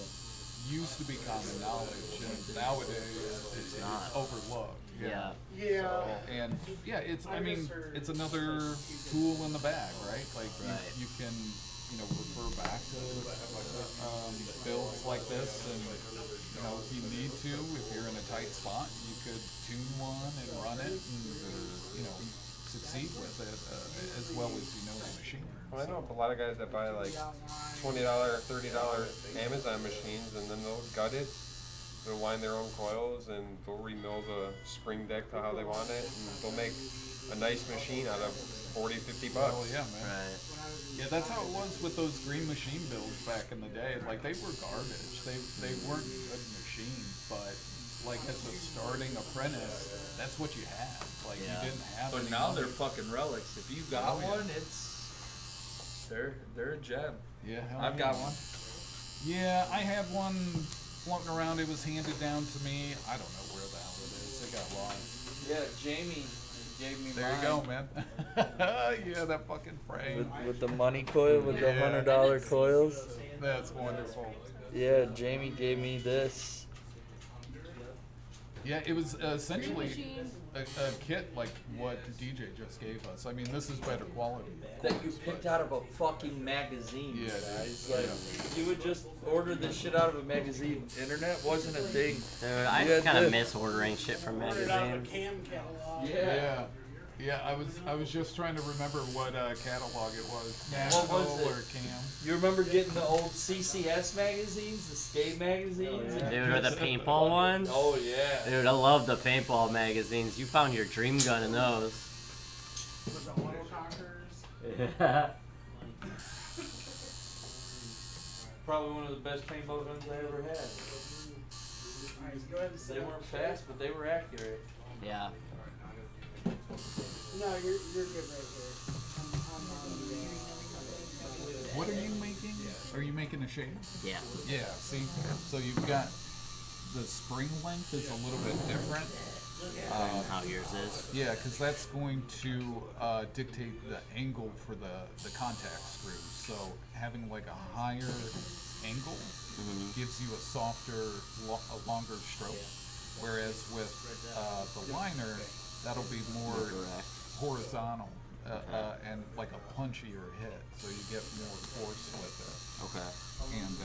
used to be common knowledge and nowadays it's overlooked. Yeah. Yeah. So, and yeah, it's another tool in the bag, right? Like you can, you know, refer back to builds like this, and you know, if you need to, if you're in a tight spot, you could tune one and run it, and you know, succeed with it as well as you know the machine. Well, I know a lot of guys that buy like $20, $30 Amazon machines, and then they'll gut it. They'll wind their own coils, and they'll remill the spring deck to how they want it, and they'll make a nice machine out of $40, $50. Oh yeah, man. Right. Yeah, that's how it was with those green machine builds back in the day. Like they were garbage. They weren't good machines, but like as a starting apprentice, that's what you had. Like you didn't have. But any now other- they're fucking relics. If you got one, they're a gem. Yeah, hell I've yeah. got one. Yeah, I have one floating around. It was handed down to me. I don't know where the hell it is. It got lost. Yeah, Jamie gave me There mine. you go, man. Yeah, that fucking frame. With the money coil, with the Yeah. $100 coils. That's wonderful. Yeah, Jamie gave me this. Yeah, it was essentially a kit like what DJ just gave us. I mean, this is better quality. That you picked out of a fucking magazine, Yeah, dude. guys. Like, you would just order this shit out of a magazine. Internet wasn't a thing. Dude, I You had kind of this. miss ordering shit from Ordered out of the magazines. cam catalog. Yeah. Yeah, I was just trying to remember what catalog it was. What was it? Or Cam. You remember getting the old CCS magazines, the skate magazines? Dude, or the paintball ones. Oh, yeah. Dude, I love the paintball magazines. You found your dream gun in those. With the autocockers. Probably one of the best paintball guns I ever had. Alright, go ahead and They sit up. weren't fast, but they were accurate. Yeah. No, you're good right here. I'm on the, What are you making? Are you making a shader? Yeah. Yeah, see? So you've got the spring length is a little bit different. Than how yours is. Yeah, because that's going to dictate the angle for the contact screw. So having like a higher angle gives you a softer, a longer stroke. Whereas with the liner, that'll be more Direct. horizontal and like a punchier hit. So you get more force with it. Okay. And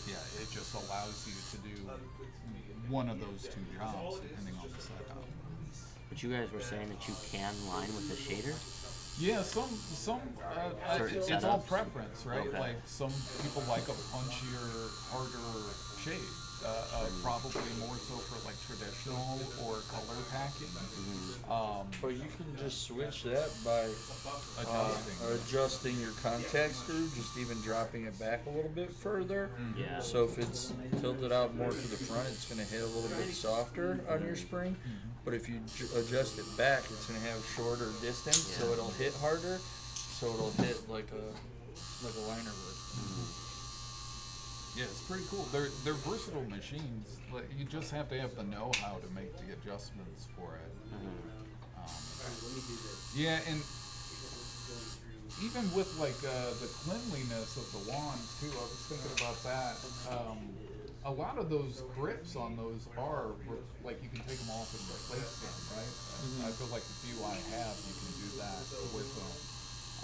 yeah, it just allows you to do one of those two jobs depending on the setup. But you guys were saying that you can line with the shader? Yeah, some Certain it's all setups. preference, right? Okay. Like some people like a punchier, harder shade. Probably more so for like traditional or color packing. But you can just switch that by adjusting your contact screw, just even dropping it back a little bit further. Yeah. So if it's tilted out more to the front, it's going to hit a little bit softer on your spring. But if you adjust it back, it's going to have shorter distance, so Yeah. it'll hit harder. So it'll hit like a liner would. Yeah, it's pretty cool. They're versatile machines. Like, you just have to have the know-how to make the adjustments for it. Yeah, and even with like the cleanliness of the wands too, I was thinking about that. A lot of those grips on those are like you can take them off and replace them, right? I feel like the few I have, you can do that with them.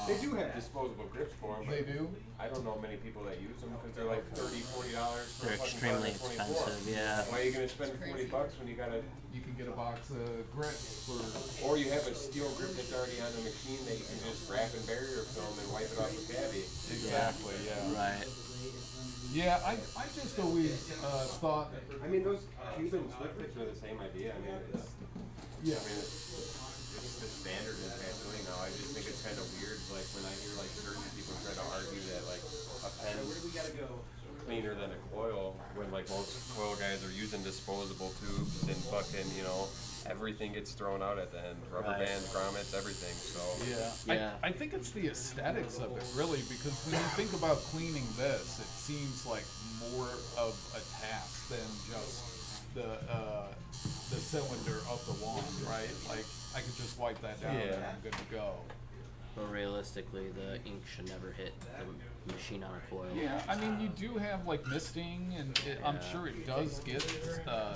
They do have disposable grips for them. They do? I don't know many people that use them because they're like $30, $40 for They're a fucking extremely carton of 24. expensive, yeah. Why are you gonna spend $40 when you gotta? You can get a box of grips for. Or you have a steel grip that's already on the machine that you can just wrap in barrier film and wipe it off the cabbie. Exactly, yeah. Right. Yeah, I just always thought. I mean, those Cuban Swifters are the same idea. I mean, it's. Yeah. I mean, it's the standard in Vaseline now. I just think it's kind of weird, like when I hear like certain people try to argue that like a pen's cleaner than a coil, when like most coil guys are using disposable tubes and fucking, you know, everything gets thrown out at the end. Rubber Right. bands, grommets, everything. So Yeah. Yeah. I think it's the aesthetics of it, really, because when you think about cleaning this, it seems like more of a task than just the cylinder of the wand, right? Like, I could just wipe that down and Yeah. I'm good to go. But realistically, the ink should never hit the machine on a coil. Yeah, I mean, you do have like misting, and I'm sure it does get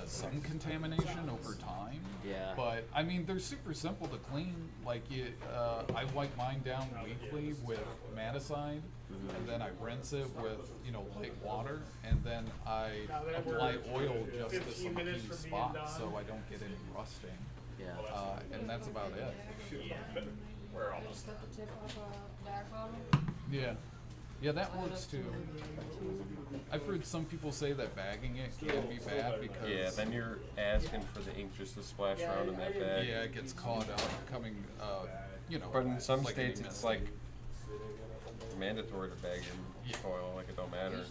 some contamination over time. Yeah. But I mean, they're super simple to clean. Like I wipe mine down weekly with Maticide, and then I rinse it with light water, and then I apply oil just to some key spots so I don't get any rusting. Yeah. And that's about it. Just cut the tip off a back bottle. Yeah. Yeah, that works too. I've heard some people say that bagging it can be bad because yeah, then you're asking for the ink just to splash around in that bag. yeah, it gets caught up coming, But in some like any states, it's misting. like mandatory to bag your coil. Like it don't matter.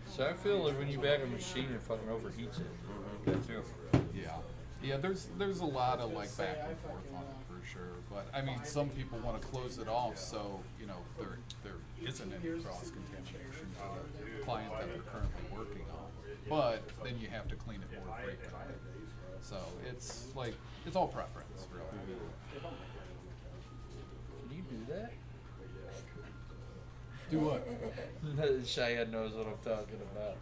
So I feel like when you bag a machine, it fucking overheats it. That too. Yeah, there's a lot of like back and forth on it for sure. But I mean, some people want to close it off so there isn't any cross contamination to the client that they're currently working on. But then you have to clean it more frequently. So it's all preference, really. Can you do that? Do what? Cheyenne knows what I'm talking about.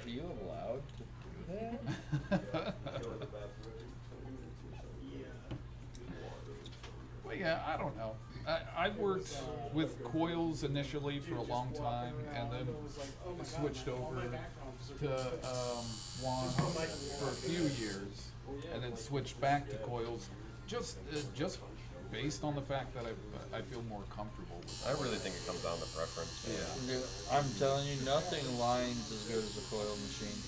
Are you allowed to do that? Well, yeah, I don't know. I worked with coils initially for a long time, and then switched over to wands for a few years, and then switched back to coils, just based on the fact that I feel more comfortable with I really think it comes down to preference. Yeah, I'm telling you, nothing lines as good as a coil machine.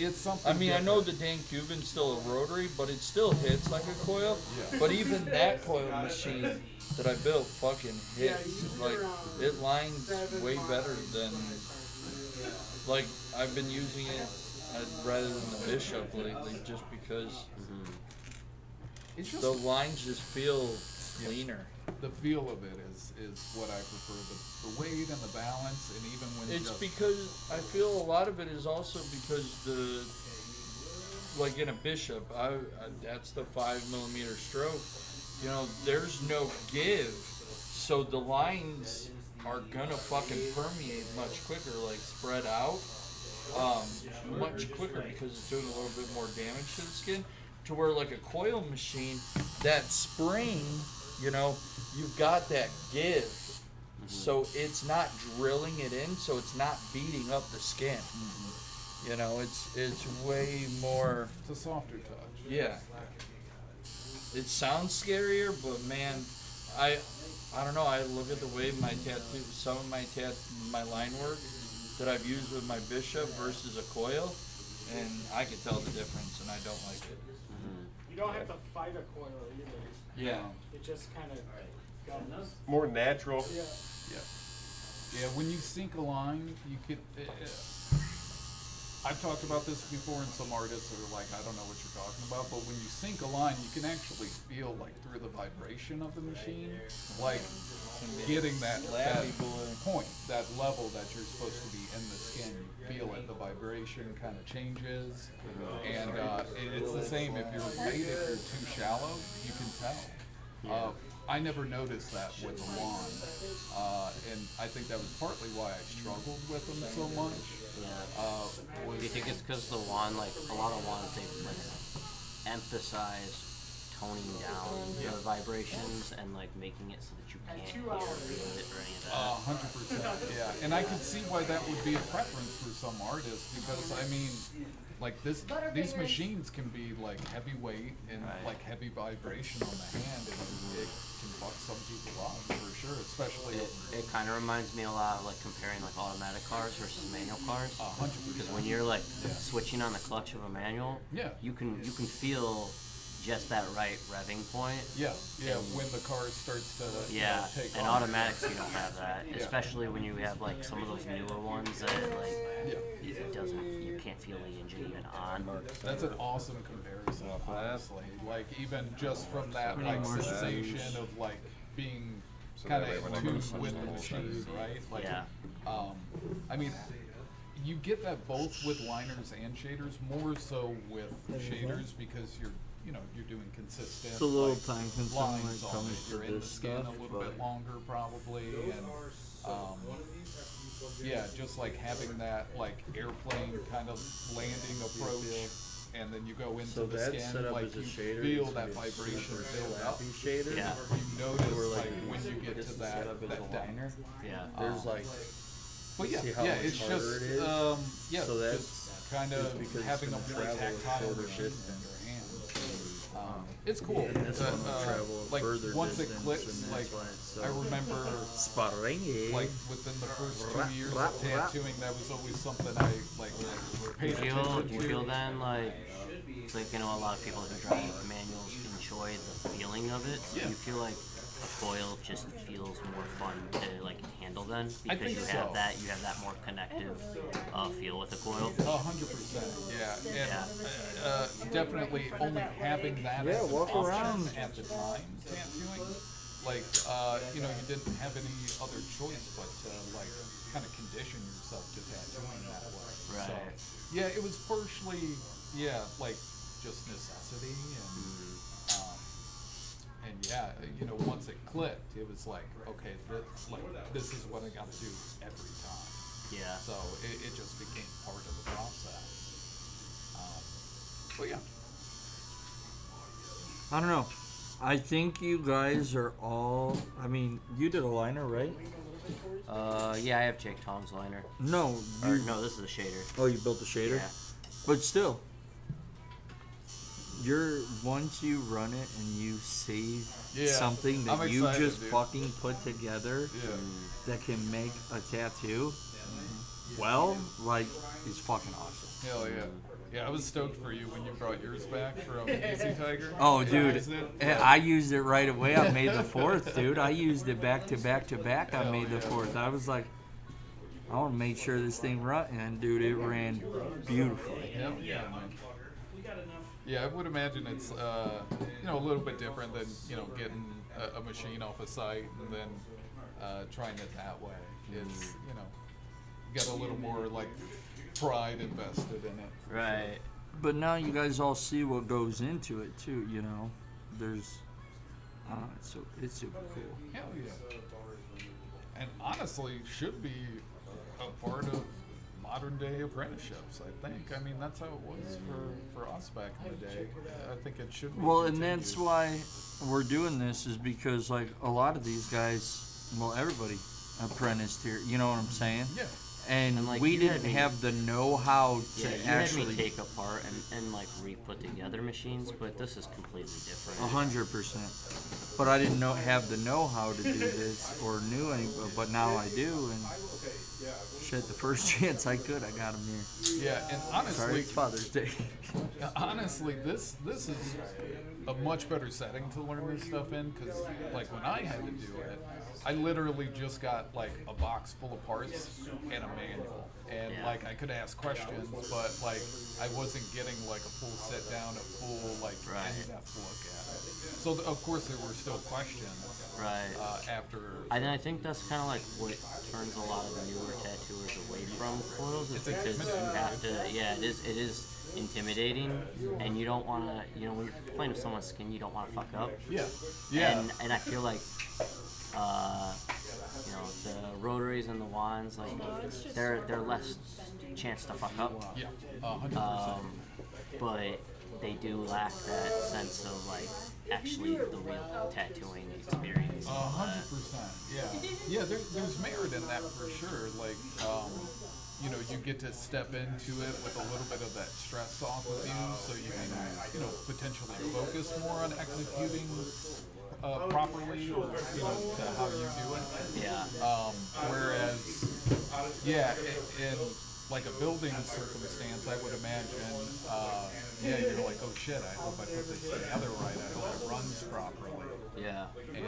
It's something. I mean, I know different. the Dan Cuban's still a rotary, but it still hits like a coil. Yeah. But even that coil machine that I built fucking hits. Like, it lines way better than, like, I've been using it rather than the Bishop lately just because It's just the lines just feel cleaner. the feel of it is what I prefer. The weight and the balance, and even when It's just, because I feel a lot of it is also because like in a Bishop, that's the 5mm stroke. You know, there's no give, so the lines are gonna fucking permeate much quicker, like spread out, much quicker because it's doing a little bit more damage to the skin. To where like a coil machine, that spring, you know, you've got that give, so it's not drilling it in, so it's not beating up the skin. You know, it's way more. it's a softer touch. Yeah. It sounds scarier, but man, I don't know. I look at the way my tattoo, some of my line work that I've used with my Bishop versus a coil, and I can tell the difference, and I don't like it. You don't have to fight a coil either. Yeah. It just kind of goes. More natural. Yeah. Yeah, when you sink a line, you could. I've talked about this before, and some artists are like, I don't know what you're talking about, but when you sink a line, you can actually feel like through the vibration of the machine, like getting that point, that level that you're supposed to be in the skin. You feel it, the vibration kind of changes, and it's the same if you're light, if you're too shallow, you can tell. I never noticed that with the wand, and I think that was partly why I struggled with them so much. Do you think it's because the wand, like a lot of wands, they like emphasize toning down the vibrations and like making it so that you can't hear it or any of that. 100%. Yeah, and I can see why that would be a preference for some artists because I mean, like these machines can be like heavyweight and Right. like heavy vibration on the hand, and it can fuck some people up for sure, especially. It kind of reminds me a lot of like comparing like automatic cars versus manual cars. 100%. Because when you're like Yeah. switching on the clutch of a manual, Yeah. you can feel just that right revving point. Yeah, yeah. And- When the car starts to Yeah, take and off. automatics you don't have that, Yeah. especially when you have like some of those newer ones that like Yeah. it doesn't, you can't feel the engine even on. That's an awesome comparison, honestly. Like even just from that Many like more sensation values. of like being So kind that way of when I in go to tune switch with the the machine, right? Like, Yeah. I mean, you get that both with liners and shaders, more so with shaders because you're doing consistent. It's a little like, time consuming when lines it on comes it. to You're in the this skin stuff, a little bit but- longer probably, and yeah, just like having that like airplane kind of landing approach, and then you go into So the that's skin, set up like as a you shader. feel it's that gonna be vibration super build up. slappy shader. Yeah. You notice Or like like when you get this to is that set up as that a depth. liner. Yeah. There's like, But yeah, see how yeah, much it's harder just it is? yeah, So that's just kind just of because it's having a gonna more travel a tactile shorter machine in distance. your hand. It's cool. This one will travel a like further once it distance, clicks, and like that's why it's so I remember, Sparingy. like within the first 2 Rap, years rap, of rap. tattooing, that was always something I like paid Do attention you to. feel then like I know a lot of people who drive manuals enjoy the feeling of it. Yeah. You feel like a coil just feels more fun to like handle then I because think you have so. that more connective feel with the coil. 100%, yeah, and definitely only having that Yeah, as an walk option around. at the time tattooing, like you didn't have any other choice but to like kind of condition yourself to tattooing that way. Right. So, yeah, it was partially like just necessity and yeah, once it clicked, it was like okay, this is what I got to do every time. Yeah. So it just became part of the process. But yeah. I don't know. I think you guys are all. I mean, you did a liner, right? Yeah, I have Jake Tong's liner. No, Or you. no, this is a shader. Oh, you built a shader. Yeah. But still, once you run it and you save Yeah, something that I'm you excited, just dude. fucking put together Yeah. that can make a tattoo, well, like, it's fucking awesome. Hell yeah. Yeah, I was stoked for you when you brought yours back from Easy Tiger. Oh, dude, Is it? I used it right away on May the 4th, dude. I used it back to back to back on Hell May the yeah. 4th. I was like, I want to make sure this thing run, and dude, it ran beautifully. Yep. Yeah, man. Yeah, I would imagine it's a little bit different than getting a machine off a site and then trying it that way. It's you got a little more like pride invested in it. Right. But now you guys all see what goes into it too. There's, it's super cool. Hell yeah. And honestly, should be a part of modern day apprenticeships, I think. I mean, that's how it was for us back in the day. I think it should be. Well, and continued. that's why we're doing this is because like a lot of these guys, well, everybody apprenticed here. You know what I'm saying? Yeah. And like, we you had didn't me- have the know-how to Yeah, you actually. had me take apart and like re-put together machines, but this is completely different. 100%. But I didn't have the know-how to do this or knew any, but now I do. And shit, the first chance I could, I got him here. Yeah, and Sorry, honestly, it's Father's Day. honestly, this is a much better setting to learn this stuff in because, like, when I had to do it, I literally just got like a box full of parts and a manual, and Yeah. like I could ask questions, but like I wasn't getting like a full sit down, a full like Right. in-depth look at it. So of course there were still questions Right. after. And I think that's kind of like what turns a lot of the newer tattooers away from coils is because you have to, it is intimidating, and you don't want to, when you're playing with someone's skin, you don't want to fuck up. Yeah. Yeah. And I feel like, the rotaries and the wands, like, they're less chance to fuck up. Yeah. 100%. But they do lack that sense of like actually the real tattooing experience. 100%. Yeah. There's merit in that for sure. Like, you know, you get to step into it with a little bit of that stress off of you, so you can, you know, potentially focus more on executing properly, or you know, to how you do it. Yeah. Whereas, yeah, in like a building circumstance, I would imagine, yeah, you're like, oh shit, I hope I put this together right. I hope it runs properly. Yeah. And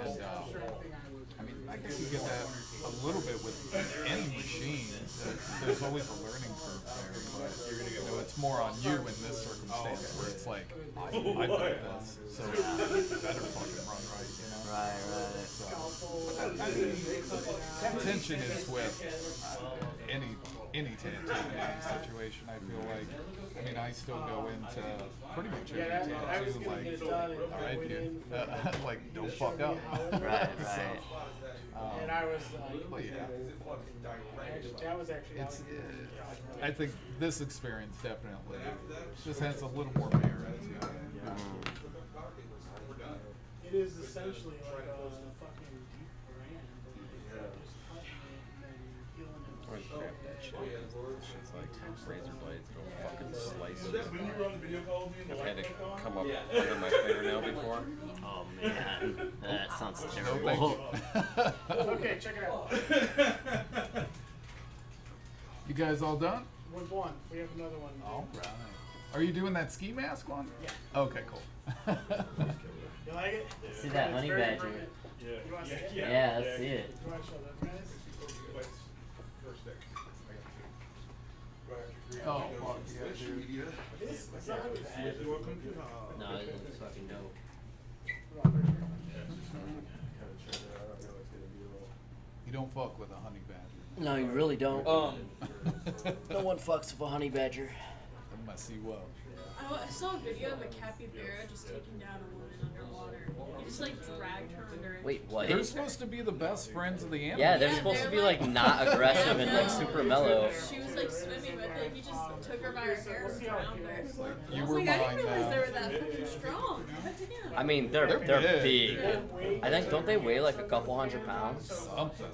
I mean, I guess you get that a little bit with any machine. There's always a learning curve there, but you know, it's more on you in this circumstance where it's like, I built this, so it better fucking run right, you know? Right. So, that tension is with any tattoo in any situation. I feel like, I mean, I still go into pretty much every tattoo like, all right, dude, like, don't fuck up. Right. And I was But yeah, that was actually. it's. I think this experience definitely just has a little more merit to it. It is essentially like a fucking deep brand. Just cutting it and peeling it. Always grab that shit. It's like razor blades, don't fucking slice it. I've had it come up under my fingernail before. Oh man, that sounds No, terrible. thank you. Okay, check it out. You guys all done? With one, we have another one. All right. Are you doing that ski mask one? Yeah. Okay, cool. You like it? See that It's honey very badger? permanent. You want to see it? Yeah, let's see it. You want to show those guys? Oh, fuck yeah, dude. This is not how it's No, it's fucking dope. You don't fuck with a honey badger. No, you really don't. No one fucks with a honey badger. A messy well. I saw a video of a capybara just taking down a woman underwater. He just like dragged her under. Wait, what? They're supposed to be the best friends of the animal. Yeah, they're Yeah, supposed to they're be like not aggressive and like super mellow. She was like swimming with it. He just took her by her hair and drowned her. You I was were like, I mine didn't realize now. they were that fucking strong. God damn. I mean, they're They're big. big. I think don't they weigh like a couple hundred pounds? Something.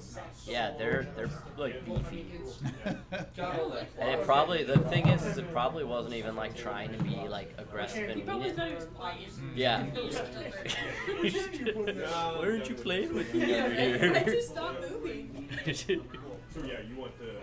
Yeah, they're like beefy. And it probably the thing is it probably wasn't even like trying to be like aggressive He and probably mean thought he it. was playing. Yeah. Why Why aren't you playing with me over I here? just stopped moving. So yeah, you want it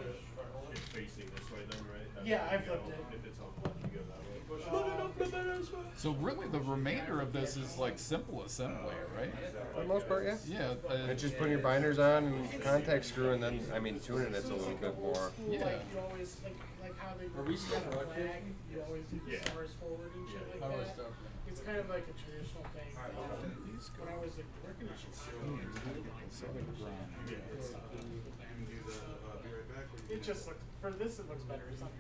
facing this way then, right? Yeah, I flipped it. If it's on one, you go that way. So really, the remainder of this is like simple assembly, right? For the most part, yeah. Yeah. It's just putting your binders on and contact screw, and then, I mean, tuning it's a little bit more. Yeah. Like you always like how they got a flag. You always do the stars forward and shit like that. It's kind of like a traditional thing. When I was like working on it just looks for this. It looks better. It's not.